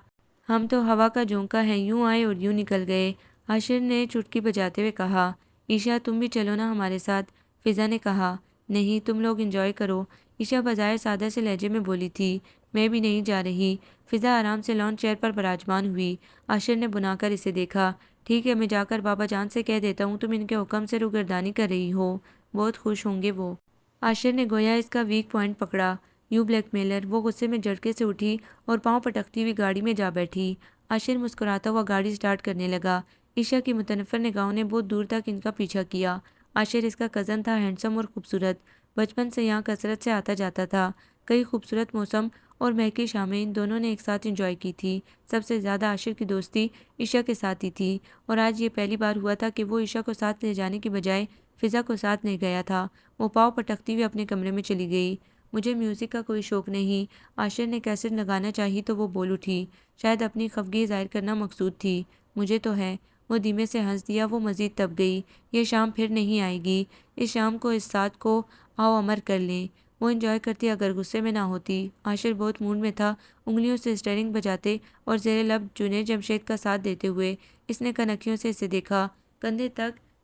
ہم تو ہوا کا جھونکا ہیں، یوں آئے اور یوں نکل گئے، عاشر نے چٹکی بجاتے ہوئے کہا۔ عشا، تم بھی چلو نا ہمارے ساتھ، فضا نے کہا۔ نہیں، تم لوگ انجوائے کرو، عشا بظاہر سادہ سے لہجے میں بولی تھی۔ میں بھی نہیں جا رہی۔ فضا آرام سے لان چیئر پر براجمان ہوئی۔ عاشر نے بنا کر اسے دیکھا۔ ٹھیک ہے، میں جا کر بابا جان سے کہہ دیتا ہوں تم ان کے حکم سے روگردانی کر رہی ہو، بہت خوش ہوں گے وہ۔ عاشر نے گویا اس کا ویک پوائنٹ پکڑا۔ یو بلیک میلر، وہ غصے میں جھٹکے سے اٹھی اور پاؤں پٹکتی ہوئی گاڑی میں جا بیٹھی۔ عاشر مسکراتا ہوا گاڑی سٹارٹ کرنے لگا۔ عشا کی متنفر نگاہوں نے بہت دور تک ان کا پیچھا کیا۔ عاشر اس کا کزن تھا، ہینڈسم اور خوبصورت، بچپن سے یہاں کثرت سے آتا جاتا تھا۔ کئی خوبصورت موسم اور مہکی شامیں ان دونوں نے ایک ساتھ انجوائے کی تھی۔ سب سے زیادہ عاشر کی دوستی عشا کے ساتھ ہی تھی، اور آج یہ پہلی بار ہوا تھا کہ وہ عشا کو ساتھ لے جانے کی بجائے فضا کو ساتھ لے گیا تھا۔ وہ پاؤں پٹکتی ہوئی اپنے کمرے میں چلی گئی۔ مجھے میوزک کا کوئی شوق نہیں، عاشر نے کیسٹ لگانا چاہی تو وہ بول اٹھی، شاید اپنی خفگی ظاہر کرنا مقصود تھی۔ مجھے تو ہے، وہ دھیمے سے ہنس دیا۔ وہ مزید تپ گئی۔ یہ شام پھر نہیں آئے گی، اس شام کو اس ساتھ کو آؤ امر کر لیں۔ وہ انجوائے کرتی اگر غصے میں نہ ہوتی۔ عاشر بہت موڈ میں تھا، انگلیوں سے اسٹیئرنگ بجاتے اور زیر لب جنید جمشید کا ساتھ دیتے ہوئے اس نے کنکھیوں سے اسے دیکھا۔ کندھے تک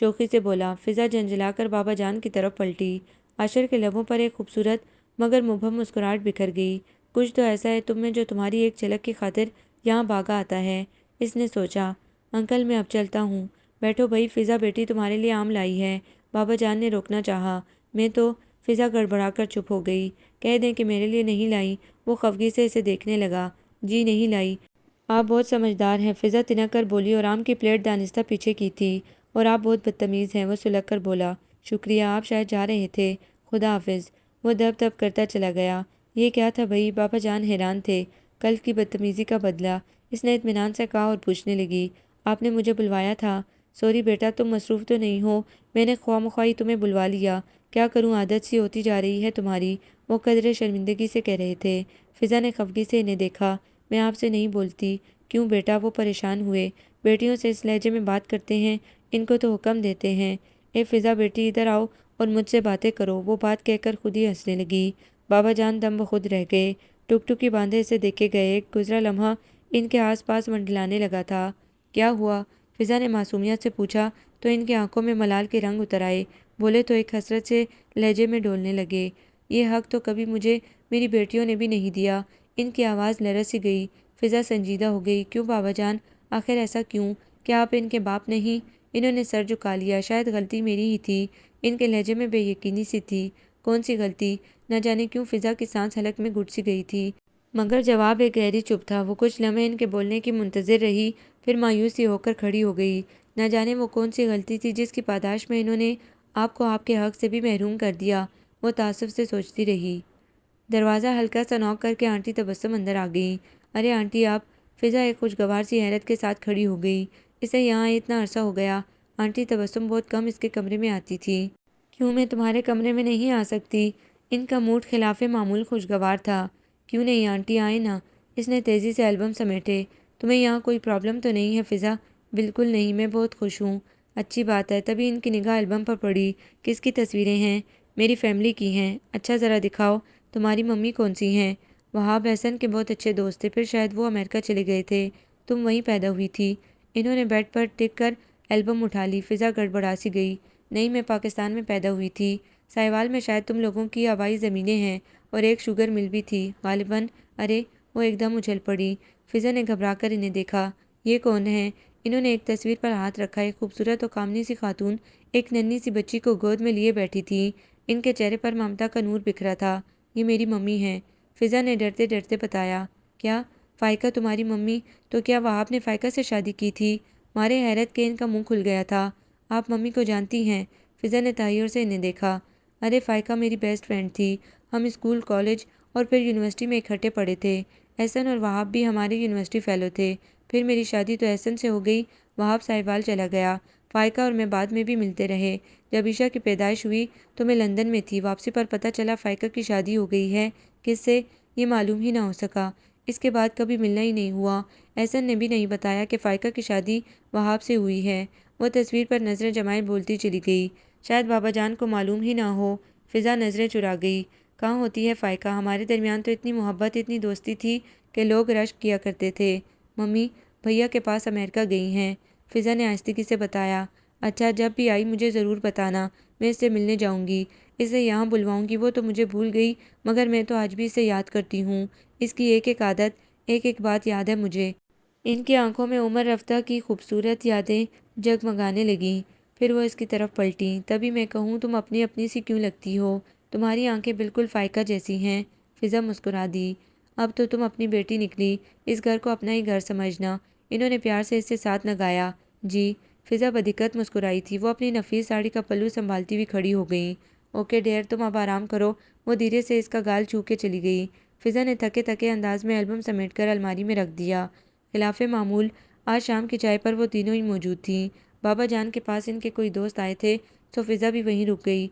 شوخی سے بولا۔ فضا جھنجھلا کر بابا جان کی طرف پلٹی۔ عاشر کے لبوں پر ایک خوبصورت مگر مبہم مسکراہٹ بکھر گئی۔ کچھ تو ایسا ہے تم میں جو تمہاری ایک جھلک کی خاطر یہاں بھاگا آتا ہے، اس نے سوچا۔ انکل میں اب چلتا ہوں۔ بیٹھو بھائی، فضا بیٹی تمہارے لیے آم لائی ہے۔ بابا جان نے روکنا چاہا۔ میں تو فضا گڑبڑا کر چپ ہو گئی۔ کہہ دیں کہ میرے لیے نہیں لائی۔ وہ خفگی سے اسے دیکھنے لگا۔ جی نہیں لائی۔ آپ بہت سمجھدار ہیں، فضا تنک کر بولی اور آم کی پلیٹ دانستہ پیچھے کی تھی۔ اور آپ بہت بدتمیز ہیں، وہ سلگ کر بولا۔ شکریہ، آپ شاید جا رہے تھے۔ خدا حافظ۔ وہ دب دب کرتا چلا گیا۔ یہ کیا تھا بھائی؟ بابا جان حیران تھے۔ کل کی بدتمیزی کا بدلہ، اس نے اطمینان سے کہا اور پوچھنے لگی، آپ نے مجھے بلوایا تھا؟ سوری بیٹا، تم مصروف تو نہیں ہو؟ میں نے خواہ مخواہ تمہیں بلوا لیا۔ کیا کروں، عادت سی ہوتی جا رہی ہے تمہاری، وہ قدرے شرمندگی سے کہہ رہے تھے۔ فضا نے خفگی سے انہیں دیکھا۔ میں آپ سے نہیں بولتی۔ کیوں بیٹا؟ وہ پریشان ہوئے۔ بیٹیوں سے اس لہجے میں بات کرتے ہیں، ان کو تو حکم دیتے ہیں۔ اے فضا بیٹی، ادھر آؤ اور مجھ سے باتیں کرو۔ وہ بات کہہ کر خود ہی ہنسنے لگی۔ بابا جان دم بخود رہ گئے۔ ٹک ٹکی باندھے اسے دیکھے گئے۔ ایک گزرا لمحہ ان کے آس پاس منڈلانے لگا تھا۔ کیا ہوا؟ فضا نے معصومیت سے پوچھا تو ان کی آنکھوں میں ملال کے رنگ اتر آئے۔ بولے تو ایک حسرت سے لہجے میں ڈولنے لگے، یہ حق تو کبھی مجھے میری بیٹیوں نے بھی نہیں دیا۔ ان کی آواز لرز سی گئی۔ فضا سنجیدہ ہو گئی۔ کیوں بابا جان؟ آخر ایسا کیوں؟ کیا آپ ان کے باپ نہیں؟ انہوں نے سر جھکا لیا۔ شاید غلطی میری ہی تھی۔ ان کے لہجے میں بے یقینی سی تھی۔ کون سی غلطی؟ نہ جانے کیوں فضا کی سانس حلق میں گھٹ سی گئی تھی، مگر جواب ایک گہری چپ تھا۔ وہ کچھ لمحے ان کے بولنے کی منتظر رہی، پھر مایوسی ہو کر کھڑی ہو گئی۔ نہ جانے وہ کون سی غلطی تھی جس کی پاداش میں انہوں نے آپ کو آپ کے حق سے بھی محروم کر دیا۔ وہ تعصب سے سوچتی رہی۔ دروازہ ہلکا سا نوک کر کے آنٹی تبسم اندر آ گئیں۔ ارے آنٹی آپ؟ فضا ایک خوشگوار سی حیرت کے ساتھ کھڑی ہو گئی۔ اسے یہاں اتنا عرصہ ہو گیا۔ آنٹی تبسم بہت کم اس کے کمرے میں آتی تھی۔ کیوں میں تمہارے کمرے میں نہیں آ سکتی؟ ان کا موڈ خلاف معمول خوشگوار تھا۔ کیوں نہیں آنٹی، آئے نا۔ اس نے تیزی سے البم سمیٹے۔ تمہیں یہاں کوئی پرابلم تو نہیں ہے فضا؟ بالکل نہیں، میں بہت خوش ہوں۔ اچھی بات ہے۔ تبھی ان کی نگاہ البم پر پڑی۔ کس کی تصویریں ہیں؟ میری فیملی کی ہیں۔ اچھا ذرا دکھاؤ، تمہاری ممی کون سی ہیں؟ وہاب حسن کے بہت اچھے دوست تھے، پھر شاید وہ امریکہ چلے گئے تھے، تم وہیں پیدا ہوئی تھی۔ انہوں نے بیڈ پر ٹک کر البم اٹھا لی۔ فضا گڑبڑا سی گئی۔ نہیں، میں پاکستان میں پیدا ہوئی تھی۔ سائیوال میں شاید تم لوگوں کی آبائی زمینیں ہیں اور ایک شوگر مل بھی تھی غالباً۔ ارے، وہ ایک دم اچھل پڑی۔ فضا نے گھبرا کر انہیں دیکھا۔ یہ کون ہیں؟ انہوں نے ایک تصویر پر ہاتھ رکھا۔ ایک خوبصورت اور کامنی سی خاتون ایک ننھی سی بچی کو گود میں لیے بیٹھی تھی۔ ان کے چہرے پر ممتا کا نور بکھرا تھا۔ یہ میری ممی ہیں، فضا نے ڈرتے ڈرتے بتایا۔ کیا؟ فائقہ تمہاری ممی؟ تو کیا وہاب نے فائقہ سے شادی کی تھی؟ مارے حیرت کے ان کا منہ کھل گیا تھا۔ آپ ممی کو جانتی ہیں؟ فضا نے تحیر سے انہیں دیکھا۔ ارے فائقہ میری بیسٹ فرینڈ تھی۔ ہم اسکول، کالج اور پھر یونیورسٹی میں اکٹھے پڑھے تھے۔ احسن اور وہاب بھی ہمارے یونیورسٹی فیلو تھے۔ پھر میری شادی تو احسن سے ہو گئی، وہاب سائیوال چلا گیا۔ فائقہ اور میں بعد میں بھی ملتے رہے۔ جب عشاء کی پیدائش ہوئی تو میں لندن میں تھی۔ واپسی پر پتہ چلا فائقہ کی شادی ہو گئی ہے۔ کس سے؟ یہ معلوم ہی نہ ہو سکا۔ اس کے بعد کبھی ملنا ہی نہیں ہوا۔ احسن نے بھی نہیں بتایا کہ فائقہ کی شادی وہاب سے ہوئی ہے۔ وہ تصویر پر نظریں جمائے بولتی چلی گئی۔ شاید بابا جان کو معلوم ہی نہ ہو۔ فضا نظریں چرا گئی۔ کہاں ہوتی ہے فائقہ؟ ہمارے درمیان تو اتنی محبت، اتنی دوستی تھی کہ لوگ رشک کیا کرتے تھے۔ ممی بھیا کے پاس امریکہ گئی ہیں، فضا نے آہستگی سے بتایا۔ اچھا، جب بھی آئی مجھے ضرور بتانا، میں اس سے ملنے جاؤں گی، اسے یہاں بلواؤں گی۔ وہ تو مجھے بھول گئی مگر میں تو آج بھی اسے یاد کرتی ہوں۔ اس کی ایک ایک عادت، ایک ایک بات یاد ہے مجھے۔ ان کی آنکھوں میں عمر رفتہ کی خوبصورت یادیں جگمگانے لگیں۔ پھر وہ اس کی طرف پلٹیں۔ تبھی میں کہوں تم اپنی اپنی سی کیوں لگتی ہو؟ تمہاری آنکھیں بالکل فائقہ جیسی ہیں۔ فضا مسکرا دی۔ اب تو تم اپنی بیٹی نکلی، اس گھر کو اپنا ہی گھر سمجھنا۔ انہوں نے پیار سے اس سے ساتھ لگایا۔ جی۔ فضا بدقت مسکرائی تھی۔ وہ اپنی نفیس ساڑی کا پلو سنبھالتی ہوئی کھڑی ہو گئیں۔ اوکے ڈیئر، تم اب آرام کرو۔ وہ دھیرے سے اس کا گال چھو کے چلی گئی۔ فضا نے تھکے تھکے انداز میں البم سمیٹ کر الماری میں رکھ دیا۔ خلاف معمول آج شام کی چائے پر وہ تینوں ہی موجود تھیں۔ بابا جان کے پاس ان کے کوئی دوست آئے تھے تو فضا بھی وہیں رک گئی۔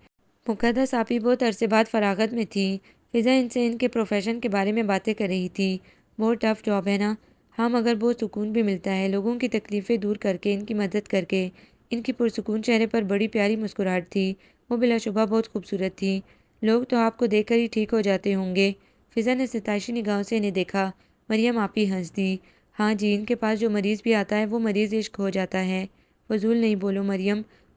مقدس آپی بہت عرصے بعد فراغت میں تھی۔ فضا ان سے ان کے پروفیشن کے بارے میں باتیں کر رہی تھی۔ بہت ٹف جاب ہے نا؟ ہاں، مگر بہت سکون بھی ملتا ہے، لوگوں کی تکلیفیں دور کر کے، ان کی مدد کر کے۔ ان کی پرسکون چہرے پر بڑی پیاری مسکراہٹ تھی۔ وہ بلا شبہ بہت خوبصورت تھی۔ لوگ تو آپ کو دیکھ کر ہی ٹھیک ہو جاتے ہوں گے۔ فضا نے ستائشی نگاہوں سے انہیں دیکھا۔ مریم آپی ہنس دی۔ ہاں جی، ان کے پاس جو مریض بھی آتا ہے وہ مریض عشق ہو جاتا ہے۔ فضول نہیں بولو مریم،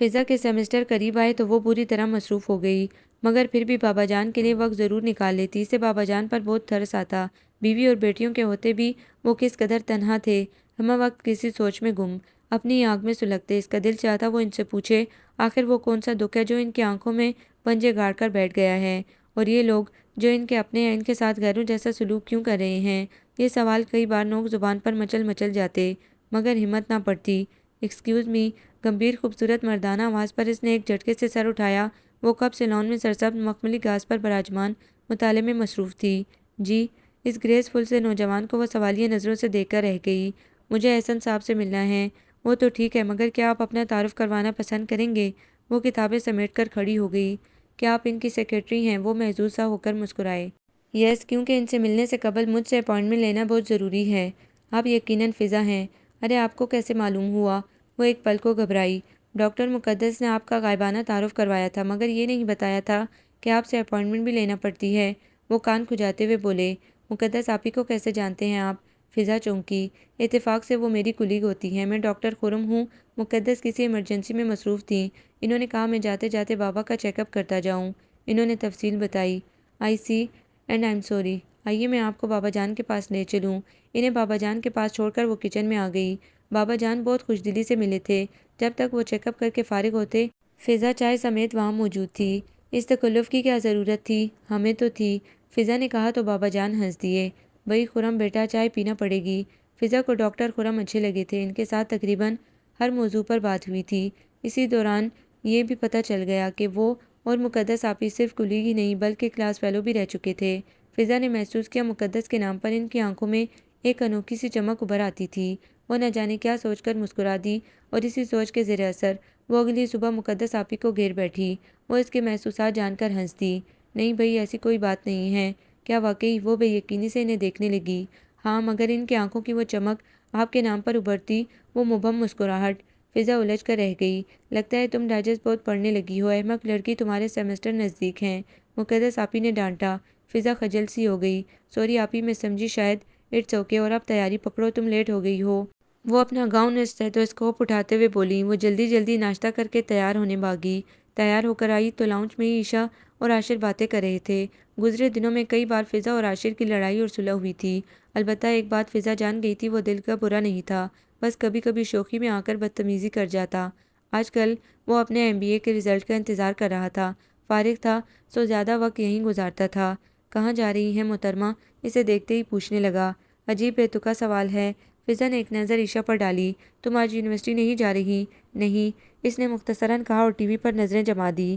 فضا کے سیمسٹر قریب آئے تو وہ پوری طرح مصروف ہو گئی، مگر پھر بھی بابا جان کے لیے وقت ضرور نکال لیتی۔ اسے بابا جان پر بہت ترس آتا، بیوی اور بیٹیوں کے ہوتے بھی وہ کس قدر تنہا تھے، ہمہ وقت کسی سوچ میں گم، اپنی آگ میں سلگتے۔ اس کا دل چاہتا وہ ان سے پوچھے آخر وہ کون سا دکھ ہے جو ان کی آنکھوں میں پنجے گاڑ کر بیٹھ گیا ہے، اور یہ لوگ جو ان کے اپنے ہیں ان کے ساتھ غیروں جیسا سلوک کیوں کر رہے ہیں۔ یہ سوال کئی بار نوک زبان پر مچل مچل جاتے، مگر ہمت نہ پڑتی۔ ایکسکیوز می، گمبھیر خوبصورت مردانہ آواز پر اس نے ایک جھٹکے سے سر اٹھایا۔ وہ کب سے لان میں سرسبز مخملی گھاس پر براجمان مطالعے میں مصروف تھی۔ جی؟ اس گریس فل سے نوجوان کو وہ سوالیہ نظروں سے دیکھ کر رہ گئی۔ مجھے احسن صاحب سے ملنا ہے۔ وہ تو ٹھیک ہے، مگر کیا آپ اپنا تعارف کروانا پسند کریں گے؟ وہ کتابیں سمیٹ کر کھڑی ہو گئی۔ کیا آپ ان کی سیکرٹری ہیں؟ وہ محظوظ سا ہو کر مسکرائے۔ یس، کیونکہ ان سے ملنے سے قبل مجھ سے اپائنٹمنٹ لینا بہت ضروری ہے۔ آپ یقیناً فضا ہیں۔ ارے آپ کو کیسے معلوم ہوا؟ وہ ایک پل کو گھبرائی۔ ڈاکٹر مقدس نے آپ کا غائبانہ تعارف کروایا تھا، مگر یہ نہیں بتایا تھا کہ آپ سے اپائنٹمنٹ بھی لینا پڑتی ہے۔ وہ کان کھجاتے ہوئے بولے۔ مقدس آپی کو کیسے جانتے ہیں آپ؟ فضا چونکی۔ اتفاق سے وہ میری کلیگ ہوتی ہیں۔ میں ڈاکٹر خرم ہوں۔ مقدس کسی ایمرجنسی میں مصروف تھیں، انہوں نے کہا میں جاتے جاتے بابا کا چیک اپ کرتا جاؤں۔ انہوں نے تفصیل بتائی۔ آئی سی اینڈ آئی ایم سوری۔ آئیے میں آپ کو بابا جان کے پاس لے چلوں۔ انہیں بابا جان کے پاس چھوڑ کر وہ کچن میں آ گئی۔ بابا جان بہت خوش دلی سے ملے تھے جب تک وہ چیک اپ کر کے فارغ ہوتے۔ فضا چائے سمیت وہاں موجود تھی۔ اس تکلف کی کیا ضرورت تھی؟ ہمیں تو تھی، فضا نے کہا تو بابا جان ہنس دیے۔ بھئی خرم بیٹا، چائے پینا پڑے گی۔ فضا کو ڈاکٹر خرم اچھے لگے تھے، ان کے ساتھ تقریباً ہر موضوع پر بات ہوئی تھی۔ اسی دوران یہ بھی پتہ چل گیا کہ وہ اور مقدس آپی صرف کلیگ ہی نہیں بلکہ کلاس فیلو بھی رہ چکے تھے۔ فضا نے محسوس کیا مقدس کے نام پر ان کی آنکھوں میں ایک انوکھی سی چمک ابھر آتی تھی۔ وہ نہ جانے کیا سوچ کر مسکرا دی، اور اسی سوچ کے زیر اثر وہ اگلی صبح مقدس آپی کو گھیر بیٹھی۔ وہ اس کے محسوسات جان کر ہنس دی۔ نہیں بھئی، ایسی کوئی بات نہیں ہے۔ کیا واقعی؟ وہ بے یقینی سے انہیں دیکھنے لگی۔ ہاں، مگر ان کی آنکھوں کی وہ چمک آپ کے نام پر ابھرتی وہ مبہم مسکراہٹ۔ فضا الجھ کر رہ گئی۔ لگتا ہے تم ڈائجسٹ بہت پڑھنے لگی ہو، احمق لڑکی، تمہارے سیمسٹر نزدیک ہیں، مقدس آپی نے ڈانٹا۔ فضا خجل سی ہو گئی۔ سوری آپی، میں سمجھی شاید۔ اٹس اوکے، اور اب تیاری پکڑو، تم لیٹ ہو گئی ہو۔ وہ اپنا گاؤن اور اسٹیتھوسکوپ اٹھاتے ہوئے بولی۔ وہ جلدی جلدی ناشتہ کر کے تیار ہونے بھاگی۔ تیار ہو کر آئی تو لاؤنج میں ہی عشا اور عاشر باتیں کر رہے تھے۔ گزرے دنوں میں کئی بار فضا اور عاشر کی لڑائی اور صلح ہوئی تھی، البتہ ایک بات فضا جان گئی تھی، وہ دل کا برا نہیں تھا، بس کبھی کبھی شوخی میں آ کر بدتمیزی کر جاتا۔ آج کل وہ اپنے MBA کے رزلٹ کا انتظار کر رہا تھا، فارغ تھا سو زیادہ وقت یہیں گزارتا تھا۔ کہاں جا رہی ہیں محترمہ؟ اسے دیکھتے ہی پوچھنے لگا۔ عجیب بے تکا سوال ہے۔ فضا نے ایک نظر عشا پر ڈالی۔ تم آج یونیورسٹی نہیں جا رہی؟ نہیں، اس نے مختصراً کہا اور TV پر نظریں جما دی۔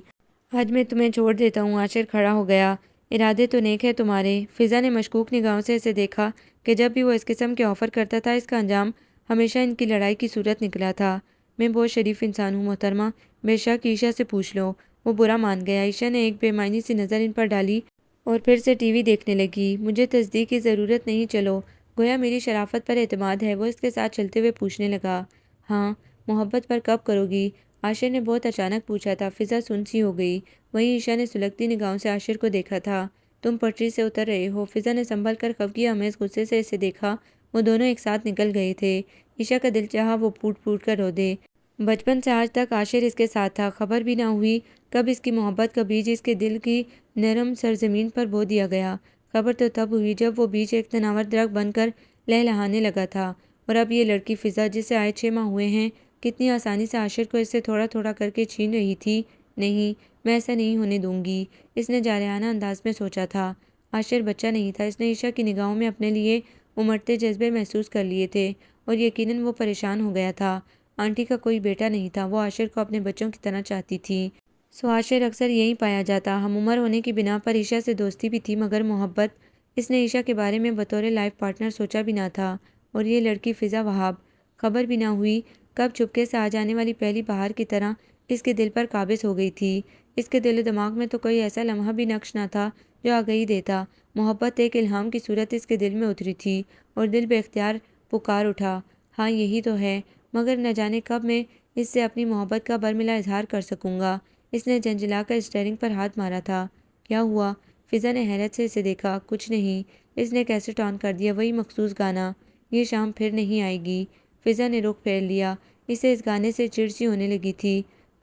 آج میں تمہیں چھوڑ دیتا ہوں۔ عاشر کھڑا ہو گیا۔ ارادے تو نیک ہے تمہارے۔ فضا نے مشکوک نگاہوں سے اسے دیکھا کہ جب بھی وہ اس قسم کے آفر کرتا تھا اس کا انجام ہمیشہ ان کی لڑائی کی صورت نکلا تھا۔ میں بہت شریف انسان ہوں محترمہ، بے شک عشا سے پوچھ لو۔ وہ برا مان گیا۔ عشا نے ایک بے معنی سی نظر ان پر ڈالی اور پھر سے TV دیکھنے لگی۔ مجھے تصدیق کی ضرورت نہیں، چلو، گویا میری شرافت پر اعتماد ہے۔ وہ اس کے ساتھ چلتے ہوئے پوچھنے لگا۔ ہاں، محبت پر کب کرو گی؟ عاشر نے بہت اچانک پوچھا تھا۔ فضا سن سی ہو گئی۔ وہیں عشا نے سلگتی نگاہوں سے عاشر کو دیکھا تھا۔ تم پٹری سے اتر رہے ہو؟ فضا نے سنبھل کر خفگی آمیز غصے سے اسے دیکھا۔ وہ دونوں ایک ساتھ نکل گئے تھے۔ عشا کا دل چاہا وہ پھوٹ پھوٹ کر رو دے۔ بچپن سے آج تک عاشر اس کے ساتھ تھا، خبر بھی نہ ہوئی کب اس کی محبت کا بیج اس کے دل کی نرم سرزمین پر بو دیا گیا۔ خبر تو تب ہوئی جب وہ بیج ایک تناور درخت بن کر لہلہانے لگا تھا، اور اب یہ لڑکی فضا جسے آئے 6 ماہ ہوئے ہیں کتنی آسانی سے عاشر کو اس سے تھوڑا تھوڑا کر کے چھین رہی تھی۔ نہیں، میں ایسا نہیں ہونے دوں گی، اس نے جارحانہ انداز میں سوچا تھا۔ عاشر بچہ نہیں تھا، اس نے عشا کی نگاہوں میں اپنے لیے امڑتے جذبے محسوس کر لیے تھے، اور یقیناً وہ پریشان ہو گیا تھا۔ آنٹی کا کوئی بیٹا نہیں تھا، وہ عاشر کو اپنے بچوں کی طرح چاہتی تھی۔ سو عاشر اکثر یہیں پایا جاتا۔ ہم عمر ہونے کی بنا پر عشا سے دوستی بھی تھی، مگر محبت اس نے عشا کے بارے میں بطور لائف پارٹنر سوچا بھی نہ تھا۔ اور یہ لڑکی فضا وہاب، خبر بھی نہ ہوئی کب چپکے سے آ جانے والی پہلی بہار کی طرح اس کے دل پر قابض ہو گئی تھی۔ اس کے دل و دماغ میں تو کوئی ایسا لمحہ بھی نقش نہ تھا جو آگہی دیتا۔ محبت ایک الہام کی صورت اس کے دل میں اتری تھی، اور دل بے اختیار پکار اٹھا، ہاں یہی تو ہے، مگر نہ جانے کب میں اس سے اپنی محبت کا برملا اظہار کر سکوں گا۔ اس نے جھنجھلا کر اسٹیئرنگ پر ہاتھ مارا تھا۔ کیا ہوا؟ فضا نے حیرت سے اسے دیکھا۔ کچھ نہیں، اس نے کیسٹ آن کر دیا، وہی مخصوص گانا، یہ شام پھر نہیں آئے گی۔ فضا نے رخ پھیر لیا۔ اسے اس گانے سے چڑ سی ہونے لگی تھی۔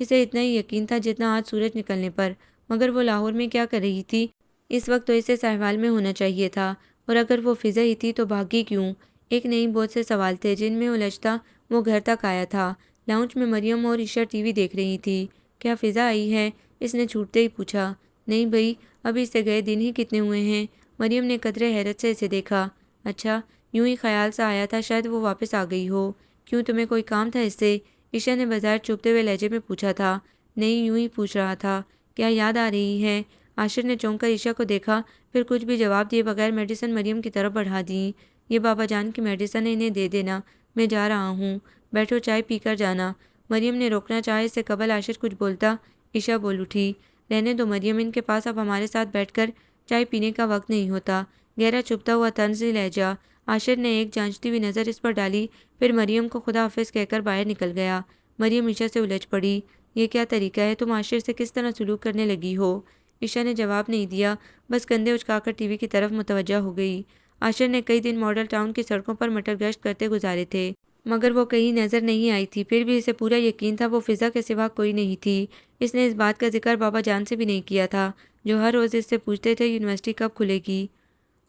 اسے اتنا ہی یقین تھا جتنا آج سورج نکلنے پر، مگر وہ لاہور میں کیا کر رہی تھی؟ اس وقت تو اسے سہوال میں ہونا چاہیے تھا، اور اگر وہ فضا ہی تھی تو بھاگی کیوں؟ ایک نہیں بہت سے سوال تھے جن میں الجھتا وہ گھر تک آیا تھا۔ لاؤنج میں مریم اور عشا ٹی وی دیکھ رہی تھی۔ کیا فضا آئی ہے؟ اس نے چھوٹتے ہی پوچھا۔ نہیں بھئی، ابھی اسے گئے دن ہی کتنے ہوئے ہیں؟ مریم نے قدرے حیرت سے اسے دیکھا۔ اچھا، یوں ہی خیال سا آیا تھا شاید وہ واپس آ گئی ہو۔ کیوں، تمہیں کوئی کام تھا اس سے؟ عشا نے بظاہر چبھتے ہوئے لہجے میں پوچھا تھا۔ نہیں، یوں ہی پوچھ رہا تھا۔ کیا یاد آ رہی ہے؟ عاشر نے چونک کر عشا کو دیکھا، پھر کچھ بھی جواب دیے بغیر میڈیسن مریم کی طرف بڑھا دیں۔ یہ بابا جان کی میڈیسن ہے، انہیں دے دینا، میں جا رہا ہوں، بیٹھو چائے پی کر جانا۔ مریم نے روکنا چاہا، اس سے قبل عاشر کچھ بولتا عشا بول اٹھی۔ رہنے دو مریم، ان کے پاس اب ہمارے ساتھ بیٹھ کر چائے پینے کا وقت نہیں ہوتا۔ گہرا چبھتا ہوا طنز لہجہ۔ عاشر نے ایک جانچتی ہوئی نظر اس پر ڈالی، پھر مریم کو خدا حافظ کہہ کر باہر نکل گیا۔ مریم عشا سے الجھ پڑی۔ یہ کیا طریقہ ہے؟ تم عاشر سے کس طرح سلوک کرنے لگی ہو؟ عشا نے جواب نہیں دیا، بس کندھے اچکا کر ٹی وی کی طرف متوجہ ہو گئی۔ عاشر نے کئی دن ماڈل ٹاؤن کی سڑکوں پر مٹر گشت کرتے گزارے تھے، مگر وہ کہیں نظر نہیں آئی تھی، پھر بھی اسے پورا یقین تھا وہ فضا کے سوا کوئی نہیں تھی۔ اس نے اس بات کا ذکر بابا جان سے بھی نہیں کیا تھا، جو ہر روز اس سے پوچھتے تھے یونیورسٹی کب کھلے گی؟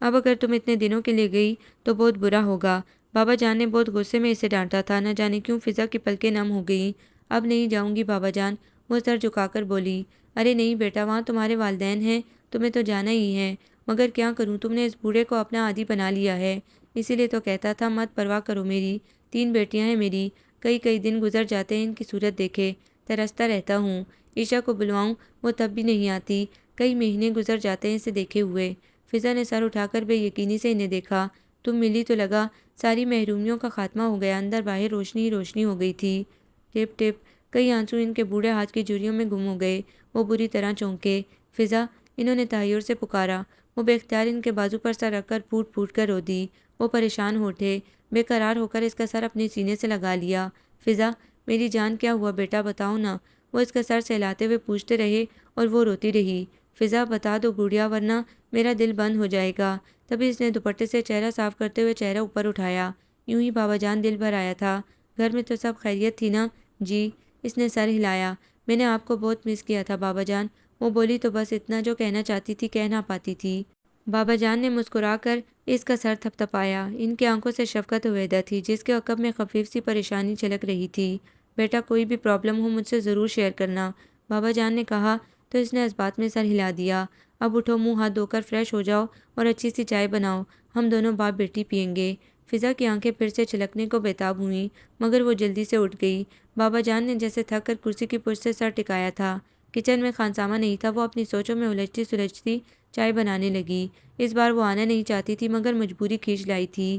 اب اگر تم اتنے دنوں کے لیے گئی تو بہت برا ہوگا۔ بابا جان نے بہت غصے میں اسے ڈانٹا تھا، نہ جانے کیوں فضا کی پلکیں نم ہو گئیں۔ اب نہیں جاؤں گی بابا جان، وہ سر جھکا کر بولی۔ ارے نہیں بیٹا، وہاں تمہارے والدین ہیں، تمہیں تو جانا ہی ہے، مگر کیا کروں، تم نے اس بوڑھے کو اپنا عادی بنا لیا ہے، اسی لیے تو کہتا تھا مت پرواہ کرو میری، 3 بیٹیاں ہیں میری، کئی کئی دن گزر جاتے ہیں ان کی صورت دیکھے، ترستا رہتا ہوں، عشا کو بلواؤں وہ تب بھی نہیں آتی، کئی مہینے گزر جاتے ہیں اسے دیکھے ہوئے۔ فضا نے سر اٹھا کر بے یقینی سے انہیں دیکھا۔ تم ملی تو لگا ساری محرومیوں کا خاتمہ ہو گیا، اندر باہر روشنی ہی روشنی ہو گئی تھی۔ ٹپ ٹپ کئی آنسو ان کے بوڑھے ہاتھ کی جوریوں میں گم ہو گئے، وہ بری طرح چونکے۔ فضا، انہوں نے تحیر سے پکارا۔ وہ بے اختیار ان کے بازو پر سر رکھ کر پھوٹ پھوٹ کر رو دی۔ وہ پریشان ہو اٹھے، بے قرار ہو کر اس کا سر اپنے سینے سے لگا لیا۔ فضا میری جان، کیا ہوا بیٹا، بتاؤ نا، وہ اس کا سر سہلاتے ہوئے پوچھتے رہے اور وہ روتی رہی۔ فضا بتا دو گڑیا، ورنہ میرا دل بند ہو جائے گا۔ تبھی اس نے دوپٹے سے چہرہ صاف کرتے ہوئے چہرہ اوپر اٹھایا۔ یوں ہی بابا جان دل بھر آیا تھا۔ گھر میں تو سب خیریت تھی نا؟ جی، اس نے سر ہلایا۔ میں نے آپ کو بہت مس کیا تھا بابا جان، وہ بولی تو بس اتنا جو کہنا چاہتی تھی کہہ نہ پاتی تھی۔ بابا جان نے مسکرا کر اس کا سر تھپ تھپایا۔ ان کی آنکھوں سے شفقت وحدہ تھی جس کے عقب میں خفیف سی پریشانی جھلک رہی تھی۔ بیٹا کوئی بھی پرابلم ہو مجھ سے ضرور شیئر کرنا، بابا جان نے کہا تو اس نے اس بات میں سر ہلا دیا۔ اب اٹھو، منہ ہاتھ دھو کر فریش ہو جاؤ اور اچھی سی چائے بناؤ، ہم دونوں باپ بیٹی پئیں گے۔ فضا کی آنکھیں پھر سے چھلکنے کو بےتاب ہوئیں، مگر وہ جلدی سے اٹھ گئی۔ بابا جان نے جیسے تھک کر کرسی کی پشت سے سر ٹکایا تھا۔ کچن میں خانسامہ نہیں تھا، وہ اپنی سوچوں میں الجھتی سلجھتی چائے بنانے لگی۔ اس بار وہ آنا نہیں چاہتی تھی مگر مجبوری کھینچ لائی تھی۔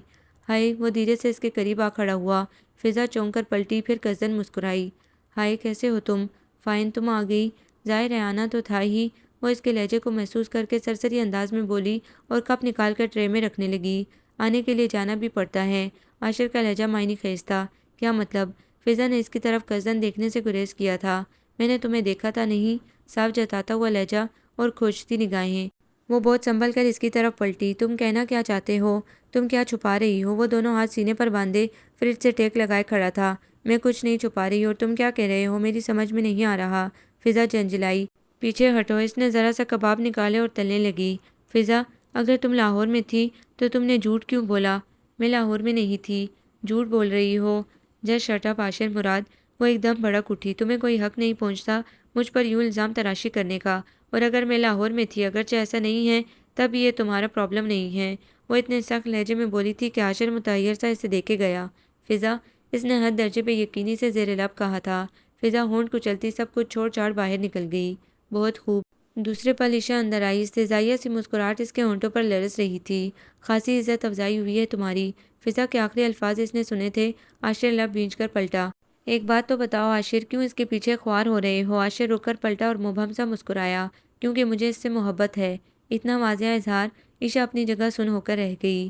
ہائے، وہ دھیرے سے اس کے قریب آ کھڑا ہوا۔ فضا چونک کر پلٹی، پھر قصدن مسکرائی۔ ہائے، کیسے ہو تم؟ فائن، تم آ گئی، ظاہر ہے آنا تو تھا ہی، وہ اس کے لہجے کو محسوس کر کے سرسری انداز میں بولی اور کپ نکال کر ٹرے میں رکھنے لگی۔ آنے کے لیے جانا بھی پڑتا ہے۔ عاشر کا لہجہ معنی خیز تھا۔ کیا مطلب؟ فضا نے اس کی طرف قصدن دیکھنے سے گریز کیا تھا۔ میں نے تمہیں دیکھا تھا نہیں، صاف جتاتا ہوا لہجہ اور کھوجتی نگاہیں۔ وہ بہت سنبھل کر اس کی طرف پلٹی۔ تم کہنا کیا چاہتے ہو؟ تم کیا چھپا رہی ہو؟ وہ دونوں ہاتھ سینے پر باندھے فریج سے ٹیک لگائے کھڑا تھا۔ میں کچھ نہیں چھپا رہی، اور تم کیا کہہ رہے ہو میری سمجھ میں نہیں آ رہا۔ فضا جھنجھلائی۔ پیچھے ہٹو، اس نے ذرا سا کباب نکالے اور تلنے لگی۔ فضا، اگر تم لاہور میں تھی تو تم نے جھوٹ کیوں بولا؟ میں لاہور میں نہیں تھی۔ جھوٹ بول رہی ہو؟ جسٹ شٹ اپ عاشر مراد، وہ ایک دم بھڑک اٹھی۔ تمہیں کوئی حق نہیں پہنچتا مجھ پر یوں الزام تراشی کرنے کا، اور اگر میں لاہور میں تھی، اگرچہ ایسا نہیں ہے، تب یہ تمہارا پرابلم نہیں ہے، وہ اتنے سخت لہجے میں بولی تھی کہ عاشر متحیر سا اسے دیکھے گیا۔ فضا، اس نے حد درجے پہ یقینی سے زیر لب کہا تھا۔ فضا ہونٹ کچلتی سب کچھ چھوڑ چھاڑ باہر نکل گئی۔ بہت خوب۔ دوسرے پل عشا اندر آئی، استہزائیہ سی مسکراہٹ اس کے ہونٹوں پر لرز رہی تھی۔ خاصی عزت افزائی ہوئی ہے تمہاری۔ فضا کے آخری الفاظ اس نے سنے تھے۔ عاشر لب بھینچ کر پلٹا۔ ایک بات تو بتاؤ عاشر، کیوں اس کے پیچھے خوار ہو رہے ہو؟ عاشر رک کر پلٹا اور مبہم سا مسکرایا۔ کیونکہ مجھے اس سے محبت ہے۔ اتنا واضح اظہار، عشا اپنی جگہ سن ہو کر رہ گئی۔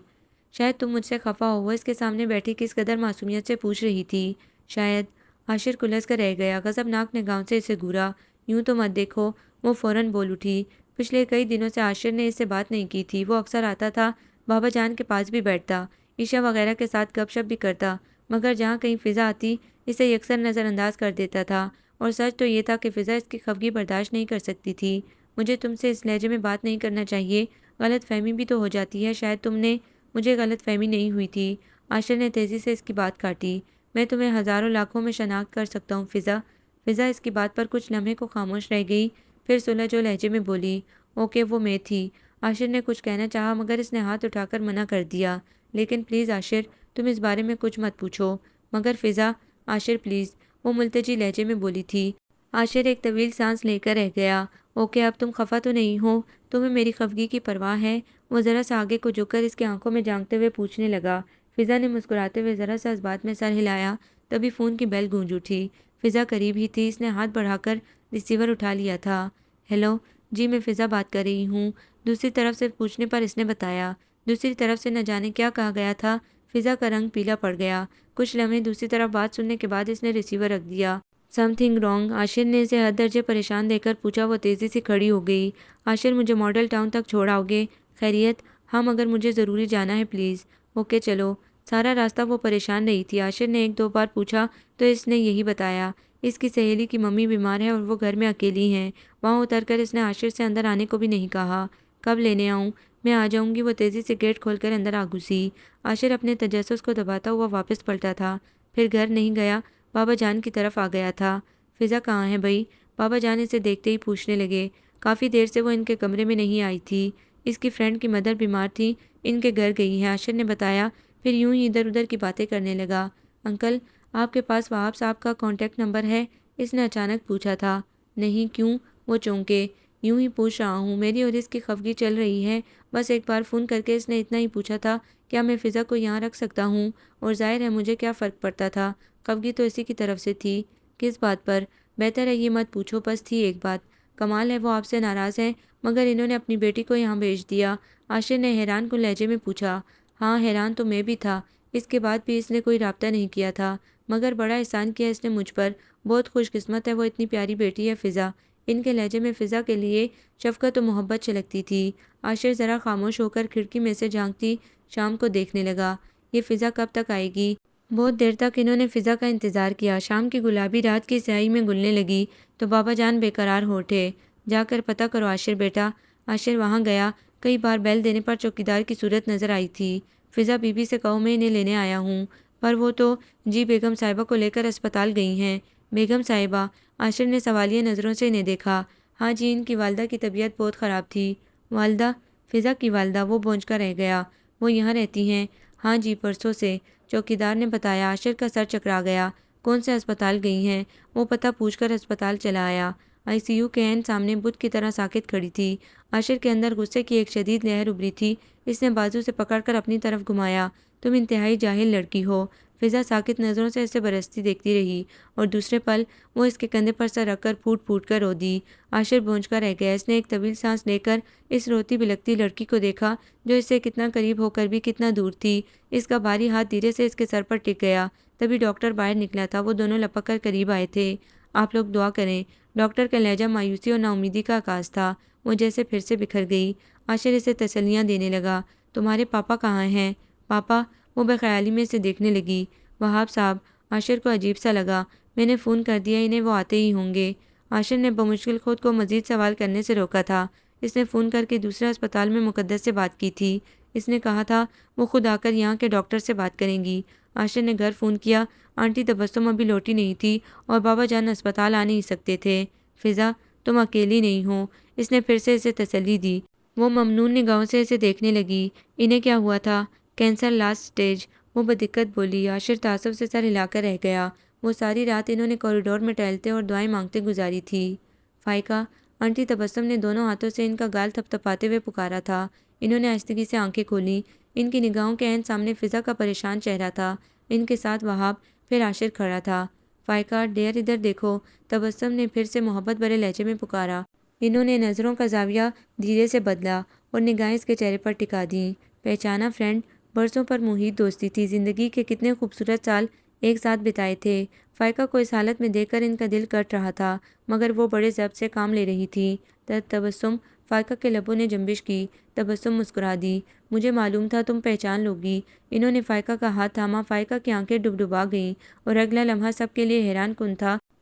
شاید تم مجھ سے خفا ہو، وہ اس کے سامنے بیٹھی کس قدر معصومیت سے پوچھ رہی تھی۔ شاید۔ عاشر کلس کر رہ گیا، غضبناک نگاہوں سے اسے گھورا۔ یوں تو مت دیکھو، وہ فوراً بول اٹھی۔ پچھلے کئی دنوں سے عاشر نے اس سے بات نہیں کی تھی۔ وہ اکثر آتا تھا، بابا جان کے پاس بھی بیٹھتا، عشا وغیرہ کے ساتھ گپ شپ بھی کرتا، مگر جہاں کہیں فضا آتی اسے یکسر نظر انداز کر دیتا تھا اور سچ تو یہ تھا کہ فضا اس کی خفگی برداشت نہیں کر سکتی تھی۔ مجھے تم سے اس لہجے میں بات نہیں کرنا چاہیے، غلط فہمی بھی تو ہو جاتی ہے، شاید تم نے مجھے غلط فہمی نہیں ہوئی تھی۔ عاشر نے تیزی سے اس کی بات کاٹی۔ میں تمہیں ہزاروں لاکھوں میں شناخت کر سکتا ہوں فضا۔ فضا اس کی بات پر کچھ لمحے کو خاموش رہ گئی، پھر سلجھو لہجے میں بولی، اوکے وہ میں تھی۔ عاشر نے کچھ کہنا چاہا مگر اس نے ہاتھ اٹھا کر منع کر دیا۔ لیکن پلیز عاشر، تم اس بارے میں کچھ مت پوچھو۔ مگر فضا، عاشر پلیز، وہ ملتجی لہجے میں بولی تھی۔ عاشر ایک طویل سانس لے کر رہ گیا۔ اوکے اب تم خفا تو نہیں ہو؟ تمہیں میری خفگی کی پرواہ ہے؟ وہ ذرا سا آگے کو جھک کر اس کی آنکھوں میں جھانکتے ہوئے پوچھنے لگا۔ فضا نے مسکراتے ہوئے ذرا سا اس بات میں سر ہلایا، تبھی فون کی بیل گونج اٹھی۔ فضا قریب ہی تھی، اس نے ہاتھ بڑھا کر ریسیور اٹھا لیا تھا۔ ہیلو، جی میں فضا بات کر رہی ہوں، دوسری طرف سے پوچھنے پر اس نے بتایا۔ دوسری طرف سے نہ جانے کیا کہا گیا تھا، فضا کا رنگ پیلا پڑ گیا۔ کچھ لمحے دوسری طرف بات سننے کے بعد اس نے ریسیور رکھ دیا۔ Some thing wrong? عاشر نے اسے حد درجے پریشان دیکھ کر پوچھا۔ وہ تیزی سے کھڑی ہو گئی۔ عاشر مجھے ماڈل ٹاؤن تک چھوڑاؤ گے؟ خیریت؟ ہاں مگر مجھے ضروری جانا ہے پلیز۔ اوکے چلو۔ سارا راستہ وہ پریشان رہی تھی۔ عاشر نے ایک دو بار پوچھا تو اس نے یہی بتایا، اس کی سہیلی کی ممی بیمار ہے اور وہ گھر میں اکیلی ہیں۔ وہاں اتر کر اس نے عاشر سے اندر آنے کو بھی نہیں کہا۔ کب لینے آؤں؟ میں آ جاؤں گی۔ وہ تیزی سے گیٹ کھول کر اندر آ گھسی۔ عاشر اپنے تجسس کو دباتا ہوا واپس پلٹا تھا، پھر گھر نہیں گیا، بابا جان کی طرف آ گیا تھا۔ فضا کہاں ہے بھائی؟ بابا جان اسے دیکھتے ہی پوچھنے لگے۔ کافی دیر سے وہ ان کے کمرے میں نہیں آئی تھی، اس کی فرینڈ کی مدر بیمار تھی، ان کے گھر گئی ہے، عاشر نے بتایا، پھر یوں ہی ادھر ادھر کی باتیں کرنے لگا۔ انکل، آپ کے پاس وہاب صاحب کا کانٹیکٹ نمبر ہے؟ اس نے اچانک پوچھا تھا۔ نہیں، کیوں؟ وہ چونکے۔ یوں ہی پوچھ رہا ہوں، میری اور اس کی خفگی چل رہی ہے، بس ایک بار فون کر کے اس نے اتنا ہی پوچھا تھا، کیا میں فضا کو یہاں رکھ سکتا ہوں؟ اور ظاہر ہے مجھے کیا فرق پڑتا تھا، خفگی تو اسی کی طرف سے تھی۔ کس بات پر؟ بہتر ہے یہ مت پوچھو، بس تھی ایک بات۔ کمال ہے وہ آپ سے ناراض ہیں، مگر انہوں نے اپنی بیٹی کو یہاں بھیج دیا؟ عاشر نے حیران کن لہجے میں پوچھا۔ ہاں حیران تو میں بھی تھا، اس کے بعد بھی اس نے کوئی رابطہ نہیں کیا تھا، مگر بڑا احسان کیا اس نے مجھ پر، بہت خوش قسمت ہے وہ، اتنی پیاری بیٹی ہے فضا۔ ان کے لہجے میں فضا کے لیے شفقت و محبت چھلکتی تھی۔ عاشر ذرا خاموش ہو کر کھڑکی میں سے جھانکتی شام کو دیکھنے لگا۔ یہ فضا کب تک آئے گی؟ بہت دیر تک انہوں نے فضا کا انتظار کیا۔ شام کی گلابی رات کی سیاہی میں گلنے لگی تو بابا جان بے قرار ہو اٹھے۔ جا کر پتہ کرو عاشر بیٹا۔ عاشر وہاں گیا۔ کئی بار بیل دینے پر چوکیدار کی صورت نظر آئی تھی۔ فضا بی بی سے کہو میں انہیں لینے آیا ہوں، پر وہ تو جی بیگم صاحبہ کو لے کر اسپتال گئی ہیں۔ بیگم صاحبہ؟ عاشر نے سوالیہ نظروں سے انہیں دیکھا۔ ہاں جی، ان کی والدہ کی طبیعت بہت خراب تھی۔ والدہ؟ فضا کی والدہ؟ وہ بونجھ کر رہ گیا۔ وہ یہاں رہتی ہیں؟ ہاں جی، پرسوں سے، چوکیدار نے بتایا۔ عاشر کا سر چکرا گیا۔ کون سے اسپتال گئی ہیں؟ وہ پتہ پوچھ کر اسپتال چلا آیا۔ آئی سی یو کے عین سامنے بت کی طرح ساکت کھڑی تھی۔ عاشر کے اندر غصے کی ایک شدید لہر ابھری تھی۔ اس نے بازو سے پکڑ کر اپنی طرف گھمایا۔ تم انتہائی جاہل لڑکی ہو۔ فضا ساکت نظروں سے اسے برستی دیکھتی رہی اور دوسرے پل وہ اس کے کندھے پر سر رکھ کر پھوٹ پھوٹ کر رو دی۔ عاشر بونجھ کر رہ گیا۔ اس نے ایک طویل سانس لے کر اس روتی بلکتی لڑکی کو دیکھا جو اس سے کتنا قریب ہو کر بھی کتنا دور تھی۔ اس کا بھاری ہاتھ دھیرے سے اس کے سر پر ٹک گیا۔ تبھی ڈاکٹر باہر نکلا تھا۔ وہ دونوں لپک کر قریب آئے تھے۔ آپ لوگ دعا کریں۔ ڈاکٹر کا لہجہ مایوسی اور نا امیدی کا عکاس تھا۔ وہ جیسے پھر سے بکھر گئی۔ عاشر اسے تسلیاں دینے لگا۔ تمہارے پاپا کہاں ہیں؟ پاپا؟ وہ بے خیالی میں اسے دیکھنے لگی۔ وہاب صاحب؟ عاشر کو عجیب سا لگا۔ میں نے فون کر دیا، انہیں وہ آتے ہی ہوں گے۔ عاشر نے بمشکل خود کو مزید سوال کرنے سے روکا تھا۔ اس نے فون کر کے دوسرے اسپتال میں مقدس سے بات کی تھی۔ اس نے کہا تھا وہ خود آ کر یہاں کے ڈاکٹر سے بات کریں گی۔ عاشر نے گھر فون کیا۔ آنٹی تبسم ابھی لوٹی نہیں تھی اور بابا جان اسپتال آ نہیں سکتے تھے۔ فضا، تم اکیلی نہیں ہو، اس نے پھر سے اسے تسلی دی۔ وہ ممنون نگاہوں سے اسے دیکھنے لگی۔ انہیں کیا ہوا تھا؟ کینسر لاسٹ سٹیج، وہ بدقت بولی۔ عاشر تعصب سے سر ہلا کر رہ گیا۔ وہ ساری رات انہوں نے کوریڈور میں ٹہلتے اور دعائیں مانگتے گزاری تھی۔ فائقہ؟ آنٹی تبسم نے دونوں ہاتھوں سے ان کا گال تھپ تھپاتے ہوئے پکارا تھا۔ انہوں نے آہستگی سے آنکھیں کھولیں۔ ان کی نگاہوں کے عین سامنے فضا کا پریشان چہرہ تھا، ان کے ساتھ وہاب، پھر عاشر کھڑا تھا۔ فائقہ ڈیئر ادھر دیکھو، تبسم نے پھر سے محبت بھرے لہجے میں پکارا۔ انہوں نے نظروں کا زاویہ دھیرے سے بدلا اور نگاہیں اس کے چہرے پر ٹکا دیں۔ پہچانا فرینڈ؟ برسوں پر محیط دوستی تھی، زندگی کے کتنے خوبصورت سال ایک ساتھ بتائے تھے۔ فائقہ کو اس حالت میں دیکھ کر ان کا دل کٹ رہا تھا، مگر وہ بڑے ضبط سے کام لے رہی تھی۔ تبسم؟ فائقہ کے لبوں نے جنبش کی۔ تبسم مسکرا دی۔ مجھے معلوم تھا تم پہچان لوگی۔ انہوں نے فائقہ کا ہاتھ تھاما۔ فائقہ کی آنکھیں ڈبڈبا گئیں اور اگلا لمحہ سب کے لیے حیران کن تھا۔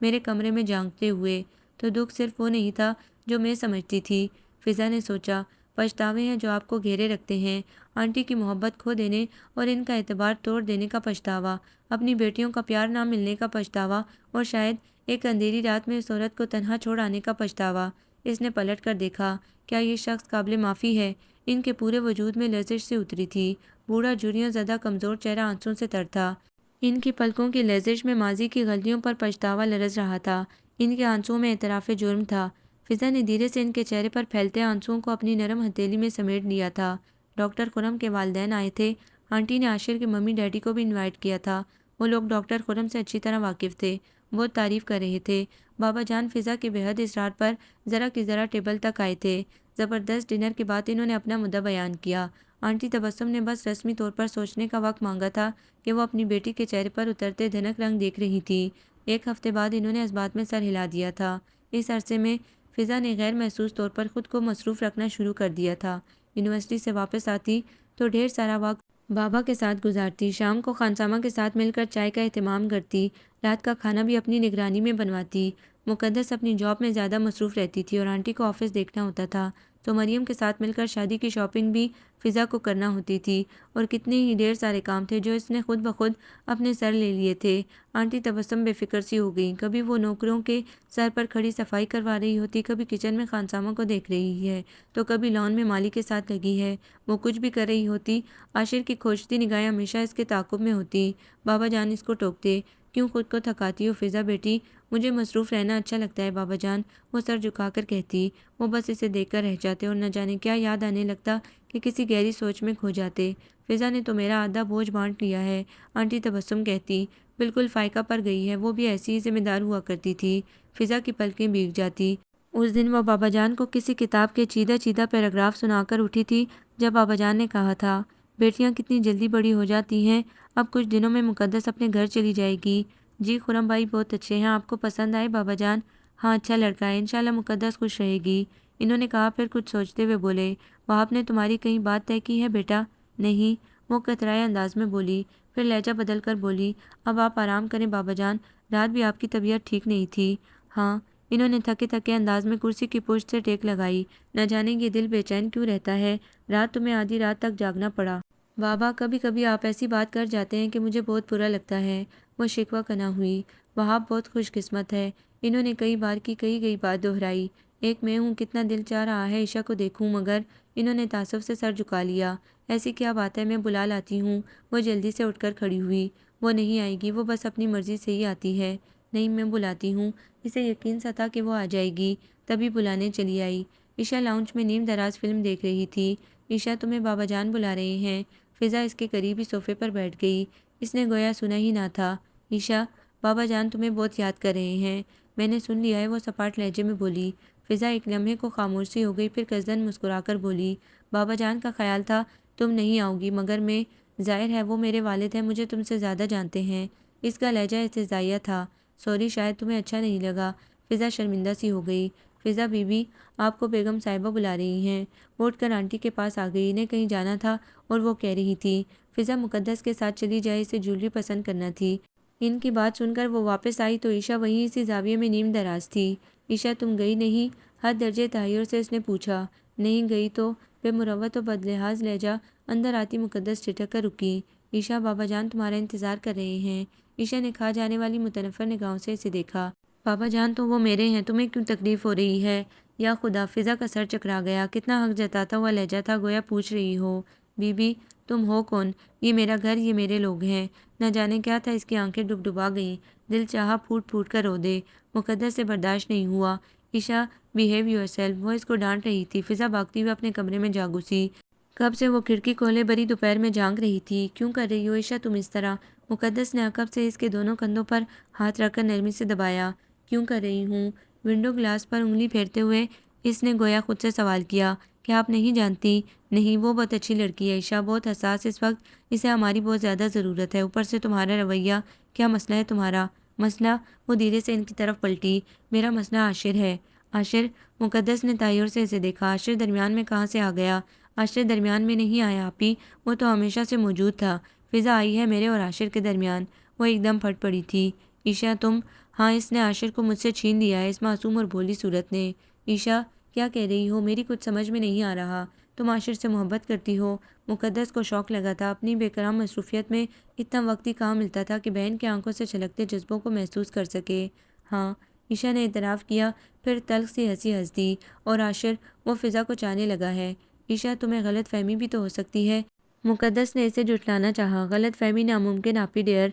میرے کمرے میں جھانکتے ہوئے۔ تو دکھ صرف وہ نہیں تھا جو میں سمجھتی تھی، فضا نے سوچا، پچھتاوے ہیں جو آپ کو گھیرے رکھتے ہیں، آنٹی کی محبت کھو دینے اور ان کا اعتبار توڑ دینے کا پچھتاوا، اپنی بیٹیوں کا پیار نہ ملنے کا پچھتاوا، اور شاید ایک اندھیری رات میں اس عورت کو تنہا چھوڑ آنے کا پچھتاوا۔ اس نے پلٹ کر دیکھا، کیا یہ شخص قابل معافی ہے؟ ان کے پورے وجود میں لرزش سے اتری تھی، بوڑھا جھریوں زدہ کمزور چہرہ آنسوں سے تر تھا، ان کی پلکوں کی لرزش میں ماضی کی غلطیوں پر پچھتاوا لرز رہا تھا، ان کے آنسوؤں میں اعتراف جرم تھا۔ فضا نے دھیرے سے ان کے چہرے پر پھیلتے آنسوؤں کو اپنی نرم ہتھیلی میں سمیٹ لیا تھا۔ ڈاکٹر خرم کے والدین آئے تھے، آنٹی نے عاشر کے ممی ڈیڈی کو بھی انوائٹ کیا تھا۔ وہ لوگ ڈاکٹر خرم سے اچھی طرح واقف تھے، بہت تعریف کر رہے تھے۔ بابا جان فضا کے بے حد اصرار پر ذرا کی ذرا ٹیبل تک آئے تھے۔ زبردست ڈنر کے بعد انہوں نے اپنا مدعا بیان کیا۔ آنٹی تبسم نے بس رسمی طور پر سوچنے کا وقت مانگا تھا کہ وہ اپنی بیٹی کے چہرے پر اترتے دھنک رنگ دیکھ رہی تھی۔ ایک ہفتے بعد انہوں نے اس بات میں سر ہلا دیا تھا۔ اس عرصے میں فضا نے غیر محسوس طور پر خود کو مصروف رکھنا شروع کر دیا تھا۔ یونیورسٹی سے واپس آتی تو ڈھیر سارا وقت بابا کے ساتھ گزارتی، شام کو خانسامہ کے ساتھ مل کر چائے کا اہتمام کرتی، رات کا کھانا بھی اپنی نگرانی میں بنواتی۔ مقدس اپنی جاب میں زیادہ مصروف رہتی تھی اور آنٹی کو آفس دیکھنا ہوتا تھا، تو مریم کے ساتھ مل کر شادی کی شاپنگ بھی فضا کو کرنا ہوتی تھی، اور کتنے ہی ڈھیر سارے کام تھے جو اس نے خود بخود اپنے سر لے لیے تھے۔ آنٹی تبسم بے فکر سی ہو گئی، کبھی وہ نوکروں کے سر پر کھڑی صفائی کروا رہی ہوتی، کبھی کچن میں خانسامہ کو دیکھ رہی ہے، تو کبھی لان میں مالی کے ساتھ لگی ہے۔ وہ کچھ بھی کر رہی ہوتی، عاشر کی کھوجتی نگاہیں ہمیشہ اس کے تعاقب میں ہوتی۔ بابا جان اس کو ٹوکتے، کیوں خود کو تھکاتی ہو فضا بیٹی؟ مجھے مصروف رہنا اچھا لگتا ہے بابا جان، وہ سر جھکا کر کہتی۔ وہ بس اسے دیکھ کر رہ جاتے اور نہ جانے کیا یاد آنے لگتا کہ کسی گہری سوچ میں کھو جاتے۔ فضا نے تو میرا آدھا بوجھ بانٹ لیا ہے، آنٹی تبسم کہتی، بالکل فائقہ پر گئی ہے، وہ بھی ایسی ہی ذمہ دار ہوا کرتی تھی۔ فضا کی پلکیں بھیگ جاتی۔ اس دن وہ بابا جان کو کسی کتاب کے چیدہ چیدہ پیراگراف سنا کر اٹھی تھی، جب بابا جان نے کہا تھا، بیٹیاں کتنی جلدی بڑی ہو جاتی ہیں، اب کچھ دنوں میں مقدس اپنے گھر چلی جائے گی۔ جی خرم بھائی بہت اچھے ہیں، آپ کو پسند آئے بابا جان؟ ہاں اچھا لڑکا ہے، انشاءاللہ مقدس خوش رہے گی، انہوں نے کہا، پھر کچھ سوچتے ہوئے بولے، وہاب نے تمہاری کہیں بات طے کی ہے بیٹا؟ نہیں، وہ کترائے انداز میں بولی، پھر لہجہ بدل کر بولی، اب آپ آرام کریں بابا جان، رات بھی آپ کی طبیعت ٹھیک نہیں تھی۔ ہاں، انہوں نے تھکے تھکے انداز میں کرسی کی پشت سے ٹیک لگائی، نہ جانے یہ دل بے چین کیوں رہتا ہے، رات تمہیں آدھی رات تک جاگنا پڑا۔ بابا کبھی کبھی آپ ایسی بات کر جاتے ہیں کہ مجھے بہت برا لگتا ہے، وہ شکوہ کنا ہوئی۔ وہاب بہت خوش قسمت ہے، انہوں نے کئی بار کی کہی گئی بات دہرائی، ایک میں ہوں، کتنا دل چاہ رہا ہے عشا کو دیکھوں، مگر انہوں نے تعصب سے سر جھکا لیا۔ ایسی کیا بات ہے، میں بلا لاتی ہوں، وہ جلدی سے اٹھ کر کھڑی ہوئی۔ وہ نہیں آئے گی، وہ بس اپنی مرضی سے ہی آتی ہے۔ نہیں، میں بلاتی ہوں، اسے یقین سا تھا کہ وہ آ جائے گی، تبھی بلانے چلی آئی۔ عشا لاؤنج میں نیم دراز فلم دیکھ رہی تھی۔ عشا تمہیں بابا جان بلا رہے ہیں۔ فضا اس کے قریبی صوفے پر بیٹھ گئی، اس نے گویا سنا ہی نہ تھا۔ عشا، بابا جان تمہیں بہت یاد کر رہے ہیں، میں نے سن لیا ہے، وہ سپاٹ لہجے میں بولی۔ فضا ایک لمحے کو خاموش سی ہو گئی، پھر قصدن مسکرا کر بولی، بابا جان کا خیال تھا تم نہیں آؤ گی، مگر میں، ظاہر ہے وہ میرے والد ہیں، مجھے تم سے زیادہ جانتے ہیں۔ اس کا لہجہ استہزائیہ تھا۔ سوری، شاید تمہیں اچھا نہیں لگا۔ فضا شرمندہ سی ہو گئی۔ فضا بی بی، آپ کو بیگم صاحبہ بلا رہی ہیں، وہ اٹھ کر آنٹی کے پاس آ گئی، انہیں کہیں جانا تھا اور وہ کہہ رہی تھی فضا مقدس کے ساتھ چلی جائے، اسے جولری پسند کرنا تھی۔ ان کی بات سن کر وہ واپس آئی تو عشا وہیں اسی زاویے میں نیم دراز تھی۔ عشا تم گئی نہیں؟ حد درجے تحیر سے اس نے پوچھا۔ نہیں گئی تو؟ بے مروت و بدلحاظ لہجہ اندر آتی مقدس ٹھٹک کر رکی۔ عشا، بابا جان تمہارا انتظار کر رہے ہیں۔ عشا نے کھا جانے والی متنفر نگاہوں سے اسے دیکھا۔ بابا جان تو وہ میرے ہیں، تمہیں کیوں تکلیف ہو رہی ہے؟ یا خدا، فضا کا سر چکرا گیا، کتنا حق جتاتا ہوا لہجہ تھا، گویا پوچھ رہی ہو، بی بی تم ہو کون؟ یہ میرا گھر، یہ میرے لوگ ہیں۔ نہ جانے کیا تھا، اس کی آنکھیں ڈبڈبا گئیں، دل چاہا پھوٹ پھوٹ کر رو دے، مقدس سے برداشت نہیں ہوا۔ عشا، بیہیو یور سیلف، وہ اس کو ڈانٹ رہی تھی۔ فضا بھاگتی ہوئے اپنے کمرے میں جا گھسی۔ کب سے وہ کھڑکی کھولے بری دوپہر میں جھانک رہی تھی۔ کیوں کر رہی ہو عشا تم اس طرح؟ مقدس نے عقب سے اس کے دونوں کندھوں پر ہاتھ رکھ کر نرمی سے دبایا۔ کیوں کر رہی ہوں؟ ونڈو گلاس پر انگلی پھیرتے ہوئے اس نے گویا خود سے سوال کیا، کیا آپ نہیں جانتی؟ نہیں، وہ بہت اچھی لڑکی ہے عشا، بہت حساس، اس وقت اسے ہماری بہت زیادہ ضرورت ہے، اوپر سے تمہارا رویہ، کیا مسئلہ ہے تمہارا؟ مسئلہ؟ وہ دھیرے سے ان کی طرف پلٹی، میرا مسئلہ عاشر ہے۔ عاشر؟ مقدس نے تحیر سے اسے دیکھا۔ عاشر درمیان میں کہاں سے آ گیا؟ عاشر درمیان میں نہیں آیا آپی، وہ تو ہمیشہ سے موجود تھا۔ فضا آئی ہے میرے اور عاشر کے درمیان، وہ ایک دم پھٹ پڑی تھی۔ عشا تم؟ ہاں، اس نے عاشر کو مجھ سے چھین لیا ہے، اس معصوم اور بھولی صورت نے۔ عشا، کیا کہہ رہی ہو؟ میری کچھ سمجھ میں نہیں آ رہا۔ تم عاشر سے محبت کرتی ہو؟ مقدس کو شوق لگا تھا، اپنی بے کرام مصروفیت میں اتنا وقت ہی کہاں ملتا تھا کہ بہن کی آنکھوں سے چھلکتے جذبوں کو محسوس کر سکے۔ ہاں، عشا نے اعتراف کیا، پھر تلخ سی ہنسی ہنس دی۔ اور عاشر، وہ فضا کو چاہنے لگا ہے۔ عشا، تمہیں غلط فہمی بھی تو ہو سکتی ہے۔ مقدس نے اسے جھٹلانا چاہا۔ غلط فہمی ناممکن آپی ڈیئر،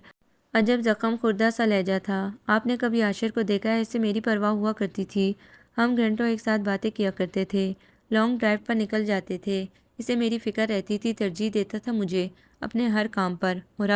عجب زخم خوردہ سا لہجہ تھا۔ آپ نے کبھی عاشر کو دیکھا ہے؟ اس سے میری پرواہ ہوا کرتی تھی۔ ہم گھنٹوں ایک ساتھ باتیں کیا کرتے تھے، لانگ ڈرائیو پر نکل جاتے تھے۔ اسے میری فکر رہتی تھی، ترجیح دیتا تھا مجھے اپنے ہر کام پر۔ اور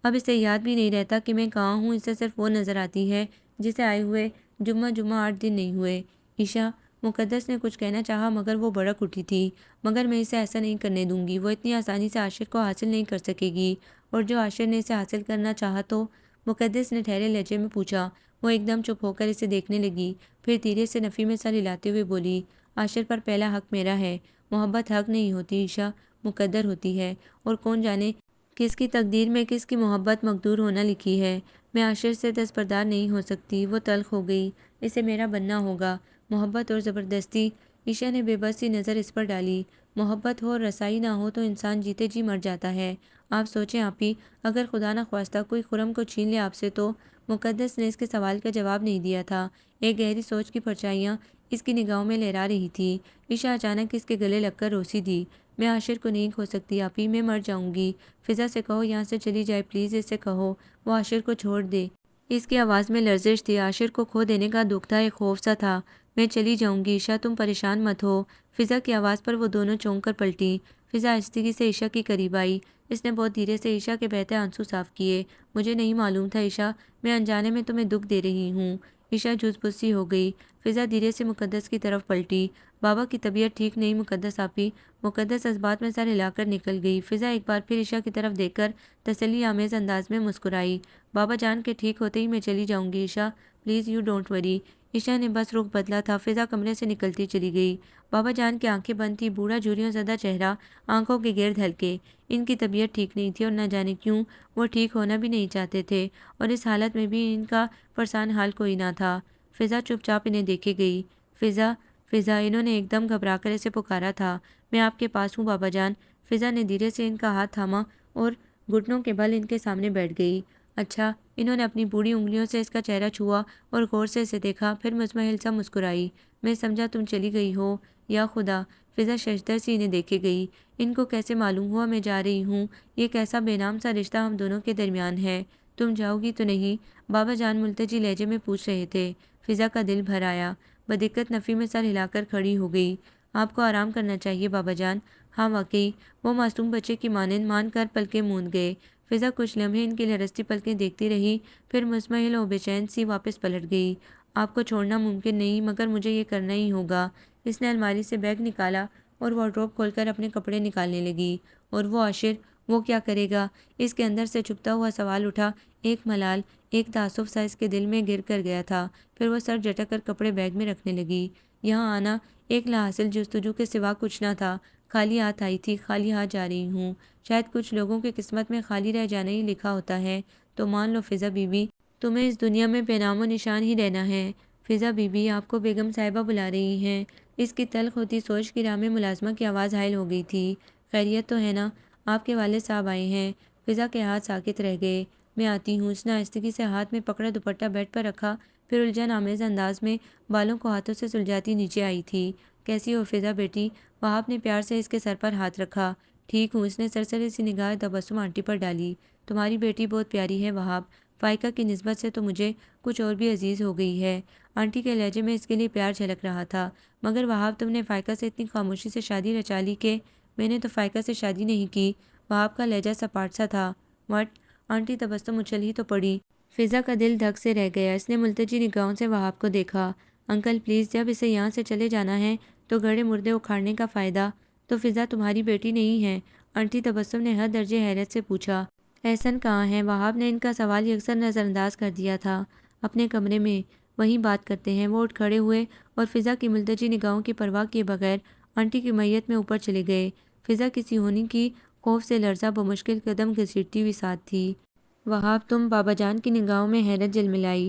اب اسے یاد بھی نہیں رہتا کہ میں کہاں ہوں۔ اسے صرف وہ نظر آتی ہے جسے آئے ہوئے جمعہ 8 دن نہیں ہوئے۔ عشا، مقدس نے کچھ کہنا چاہا مگر وہ بھڑک اٹھی تھی۔ مگر میں اسے ایسا نہیں کرنے دوں گی۔ وہ اتنی آسانی سے عاشر کو حاصل نہیں کر سکے گی، اور جو عاشر نے اسے حاصل کرنا چاہا تو… مقدس نے ٹھہرے لہجے میں پوچھا۔ وہ ایک دم چپ ہو کر اسے دیکھنے لگی، پھر دھیرے سے نفی میں سر ہلاتے ہوئے بولی، عاشر پر پہلا حق میرا ہے۔ محبت حق نہیں ہوتی عشا، مقدر ہوتی ہے، اور کون جانے کس کی تقدیر میں کس کی محبت مقدور ہونا لکھی ہے۔ میں عاشر سے دستبردار نہیں ہو سکتی۔ وہ تلخ ہو گئی۔ اسے میرا بننا ہوگا۔ محبت اور زبردستی… عشا نے بے بس سی نظر اس پر ڈالی۔ محبت ہو اور رسائی نہ ہو تو انسان جیتے جی مر جاتا ہے۔ آپ سوچیں آپی، اگر خدا نخواستہ کوئی خرم کو چھین لے آپ سے تو… مقدس نے اس کے سوال کا جواب نہیں دیا تھا۔ ایک گہری سوچ کی پرچھائیاں اس کی نگاہوں میں لہرا رہی تھی۔ عشا اچانک اس کے گلے لگ کر روسی دی۔ میں عاشر کو نہیں کھو سکتی آپی، میں مر جاؤں گی۔ فضا سے کہو یہاں سے چلی جائے پلیز، اس سے کہو وہ عاشر کو چھوڑ دے۔ اس کی آواز میں لرزش تھی۔ عاشر کو کھو دینے کا دکھ تھا، ایک خوف سا تھا۔ میں چلی جاؤں گی عشا، تم پریشان مت ہو۔ فضا کی آواز پر وہ دونوں چونک کر پلٹی۔ فضا آہستگی سے عشا کے قریب آئی۔ اس نے بہت دھیرے سے عشا کے بہتے آنسو صاف کیے۔ مجھے نہیں معلوم تھا عشا، میں انجانے میں تمہیں دکھ دے رہی ہوں۔ عشا جھس بس سی ہو گئی۔ فضا دھیرے سے مقدس کی طرف پلٹی۔ بابا کی طبیعت ٹھیک نہیں مقدس آپی۔ مقدس اس بات میں سر ہلا کر نکل گئی۔ فضا ایک بار پھر عشا کی طرف دیکھ کر تسلی آمیز انداز میں مسکرائی۔ بابا جان کے ٹھیک ہوتے ہی میں چلی جاؤں گی عشا، پلیز یو ڈونٹ وری۔ عشا نے بس رخ بدلا تھا۔ فضا کمرے سے نکلتی چلی گئی۔ بابا جان کی آنکھیں بند تھی، بوڑھا جھریوں زدہ چہرہ آنکھوں کے گرد ہلکے۔ ان کی طبیعت ٹھیک نہیں تھی اور نہ جانے کیوں وہ ٹھیک ہونا بھی نہیں چاہتے تھے، اور اس حالت میں بھی ان کا پرسان حال کوئی نہ تھا۔ فضا چپ چاپ انہیں دیکھے گئی۔ فضا، فضا، انہوں نے ایک دم گھبرا کر اسے پکارا تھا۔ میں آپ کے پاس ہوں بابا جان۔ فضا نے دھیرے سے ان کا ہاتھ تھاما اور گھٹنوں کے بل ان کے سامنے بیٹھ گئی۔ اچھا، انہوں نے اپنی بوڑھی انگلیوں سے اس کا چہرہ چھوا اور غور سے اسے دیکھا، پھر مزمحل سا مسکرائی۔ میں سمجھا تم چلی گئی ہو۔ یا خدا! فضا ششدر سی انہیں دیکھے گئی۔ ان کو کیسے معلوم ہوا میں جا رہی ہوں؟ یہ کیسا بے نام سا رشتہ ہم دونوں کے درمیان ہے؟ تم جاؤ گی تو نہیں؟ بابا جان ملتجی لہجے میں پوچھ رہے تھے۔ فضا کا دل بھر آیا۔ بدقت نفی میں سر ہلا کر کھڑی ہو گئی۔ آپ کو آرام کرنا چاہیے بابا جان۔ ہاں واقعی، وہ معصوم بچے کی مانند مان کر پلکیں موند گئے۔ فضا کچھ لمحے ان کی لرزتی پلکیں دیکھتی رہی، پھر مزمحل و بے چین سی واپس پلٹ گئی۔ آپ کو چھوڑنا ممکن نہیں، مگر مجھے یہ کرنا ہی ہوگا۔ اس نے الماری سے بیگ نکالا اور وارڈروب کھول کر اپنے کپڑے نکالنے لگی۔ اور وہ عاشر، وہ کیا کرے گا؟ اس کے اندر سے چھپتا ہوا سوال اٹھا۔ ایک ملال، ایک تعصب سا اس کے دل میں گر کر گیا تھا۔ پھر وہ سر جھٹک کر کپڑے بیگ میں رکھنے لگی۔ یہاں آنا ایک لاحاصل جستجو کے سوا کچھ نہ تھا۔ خالی ہاتھ آئی تھی، خالی ہاتھ جا رہی ہوں۔ شاید کچھ لوگوں کی قسمت میں خالی رہ جانا ہی لکھا ہوتا ہے۔ تو مان لو فضا بی بی، تمہیں اس دنیا میں بے نام و نشان ہی رہنا ہے۔ فضا بی بی، آپ کو بیگم صاحبہ بلا رہی ہیں۔ اس کی تلخ ہوتی سوچ کی راہ میں ملازمہ کی آواز حائل ہو گئی تھی۔ خیریت تو ہے نا؟ آپ کے والد صاحب آئے ہیں۔ فضا کے ہاتھ ساکت رہ گئے۔ میں آتی ہوں۔ اس نے آہستگی سے ہاتھ میں پکڑا دوپٹہ بیڈ پر رکھا، پھر الجھن آمیز انداز میں بالوں کو ہاتھوں سے سلجھاتی نیچے آئی تھی۔ کیسی ہو فضا بیٹی؟ وہاب نے پیار سے اس کے سر پر ہاتھ رکھا۔ ٹھیک ہوں۔ اس نے سرسری سی نگاہ تبسم آنٹی پر ڈالی۔ تمہاری بیٹی بہت پیاری ہے وہاب، فائقہ کی نسبت سے تو مجھے کچھ اور بھی عزیز ہو گئی ہے۔ آنٹی کے لہجے میں اس کے لیے پیار جھلک رہا تھا۔ مگر وہاب، تم نے فائقہ سے اتنی خاموشی سے شادی رچا لی کہ… میں نے تو فائقہ سے شادی نہیں کی۔ وہاب کا لہجہ سپاٹ سا تھا۔ وٹ؟ آنٹی تبسم اچھل ہی تو پڑی۔ فضا کا دل دھک سے رہ گیا۔ اس نے ملتجی نگاہوں سے وہاب کو دیکھا۔ انکل پلیز، جب اسے یہاں سے چلے جانا ہے تو گڑھے مردے اکھاڑنے کا فائدہ؟ تو فضا تمہاری بیٹی نہیں ہے؟ آنٹی تبسم نے حد درجے حیرت سے پوچھا۔ احسن کہاں ہے؟ وہاب نے ان کا سوال یکسر نظر انداز کر دیا تھا۔ اپنے کمرے میں، وہیں بات کرتے ہیں۔ وہ اٹھ کھڑے ہوئے اور فضا کی ملتجی نگاہوں کی پرواہ کیے بغیر آنٹی کی میت میں اوپر چلے گئے۔ فضا کسی ہونی کی خوف سے لرزہ بمشکل قدم گھسیٹتی ہوئی ساتھ تھی۔ وہاب، تم؟ بابا جان کی نگاہوں میں حیرت جلملائی۔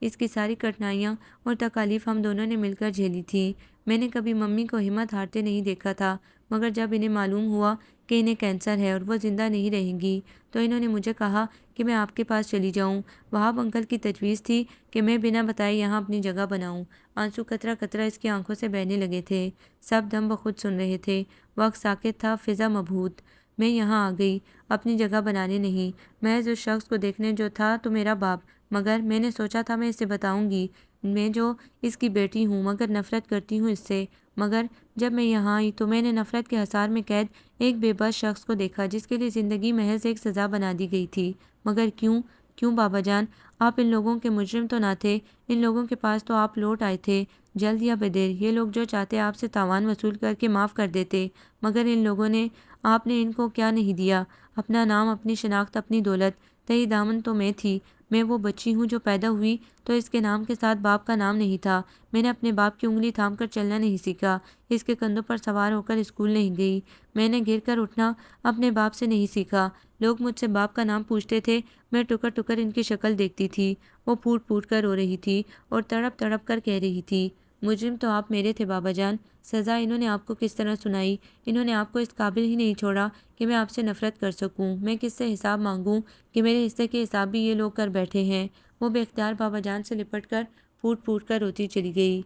اس کی ساری کٹھنائیاں اور تکالیف ہم دونوں نے مل کر جھیلی تھی۔ میں نے کبھی ممی کو ہمت ہارتے نہیں دیکھا تھا، مگر جب انہیں معلوم ہوا کہ انہیں کینسر ہے اور وہ زندہ نہیں رہیں گی تو انہوں نے مجھے کہا کہ میں آپ کے پاس چلی جاؤں۔ وہاب انکل کی تجویز تھی کہ میں بنا بتائے یہاں اپنی جگہ بناؤں۔ آنسو قطرہ قطرہ اس کی آنکھوں سے بہنے لگے تھے۔ سب دم بخود سن رہے تھے۔ وقت ساکت تھا، فضا مبہوت۔ میں یہاں آ گئی، اپنی جگہ بنانے نہیں، محض اس شخص کو دیکھنے جو تھا تو میرا باپ، مگر میں نے سوچا تھا میں اسے بتاؤں گی، میں جو اس کی بیٹی ہوں مگر نفرت کرتی ہوں اس سے۔ مگر جب میں یہاں آئی تو میں نے نفرت کے حصار میں قید ایک بے بس شخص کو دیکھا جس کے لیے زندگی محض ایک سزا بنا دی گئی تھی۔ مگر کیوں کیوں بابا جان؟ آپ ان لوگوں کے مجرم تو نہ تھے، ان لوگوں کے پاس تو آپ لوٹ آئے تھے، جلد یا بدیر۔ یہ لوگ جو چاہتے آپ سے تاوان وصول کر کے معاف کر دیتے، مگر ان لوگوں نے، آپ نے ان کو کیا نہیں دیا؟ اپنا نام، اپنی شناخت، اپنی دولت۔ تہی دامن تو میں تھی، میں وہ بچی ہوں جو پیدا ہوئی تو اس کے نام کے ساتھ باپ کا نام نہیں تھا۔ میں نے اپنے باپ کی انگلی تھام کر چلنا نہیں سیکھا، اس کے کندھوں پر سوار ہو کر اسکول نہیں گئی۔ میں نے گر کر اٹھنا اپنے باپ سے نہیں سیکھا۔ لوگ مجھ سے باپ کا نام پوچھتے تھے، میں ٹکر ٹکر ان کی شکل دیکھتی تھی۔ وہ پھوٹ پھوٹ کر رو رہی تھی اور تڑپ تڑپ کر کہہ رہی تھی، مجرم تو آپ میرے تھے بابا جان۔ سزا انہوں نے آپ کو کس طرح سنائی؟ انہوں نے آپ کو اس قابل ہی نہیں چھوڑا کہ میں آپ سے نفرت کر سکوں۔ میں کس سے حساب مانگوں کہ میرے حصے کے حساب بھی یہ لوگ کر بیٹھے ہیں۔ وہ بے اختیار بابا جان سے لپٹ کر پھوٹ پھوٹ کر روتی چلی گئی۔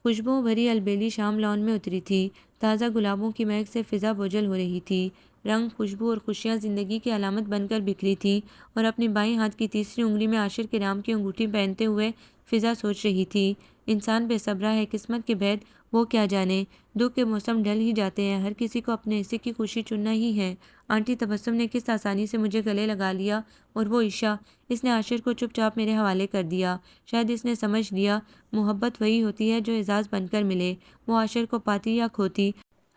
خوشبوؤں بھری البیلی شام لان میں اتری تھی۔ تازہ گلابوں کی مہک سے فضا بوجھل ہو رہی تھی۔ رنگ، خوشبو اور خوشیاں زندگی کی علامت بن کر بکھری تھی اور اپنی بائیں ہاتھ کی تیسری انگلی میں عاشر کرام کی انگوٹھی پہنتے ہوئے فضا سوچ رہی تھی، انسان بے صبرا ہے، قسمت کے بھید وہ کیا جانے۔ دکھ کے موسم ڈل ہی جاتے ہیں، ہر کسی کو اپنے حصے کی خوشی چننا ہی ہے۔ آنٹی تبسم نے کس آسانی سے مجھے گلے لگا لیا، اور وہ عشا، اس نے عاشر کو چپ چاپ میرے حوالے کر دیا۔ شاید اس نے سمجھ لیا محبت وہی ہوتی ہے جو اعزاز بن کر ملے، وہ عاشر کو پاتی یا کھوتی،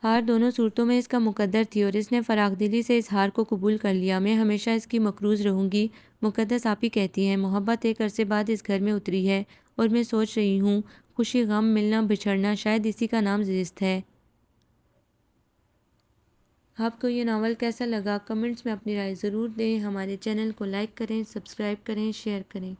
ہار دونوں صورتوں میں اس کا مقدر تھی، اور اس نے فراخ دلی سے اس ہار کو قبول کر لیا۔ میں ہمیشہ اس کی مقروض رہوں گی۔ مقدس آپ ہی کہتی ہیں، محبت ایک عرصے بعد اس گھر میں اتری ہے، اور میں سوچ رہی ہوں، خوشی، غم، ملنا، بچھڑنا، شاید اسی کا نام زیست ہے۔ آپ کو یہ ناول کیسا لگا؟ کمنٹس میں اپنی رائے ضرور دیں۔ ہمارے چینل کو لائک کریں، سبسکرائب کریں، شیئر کریں۔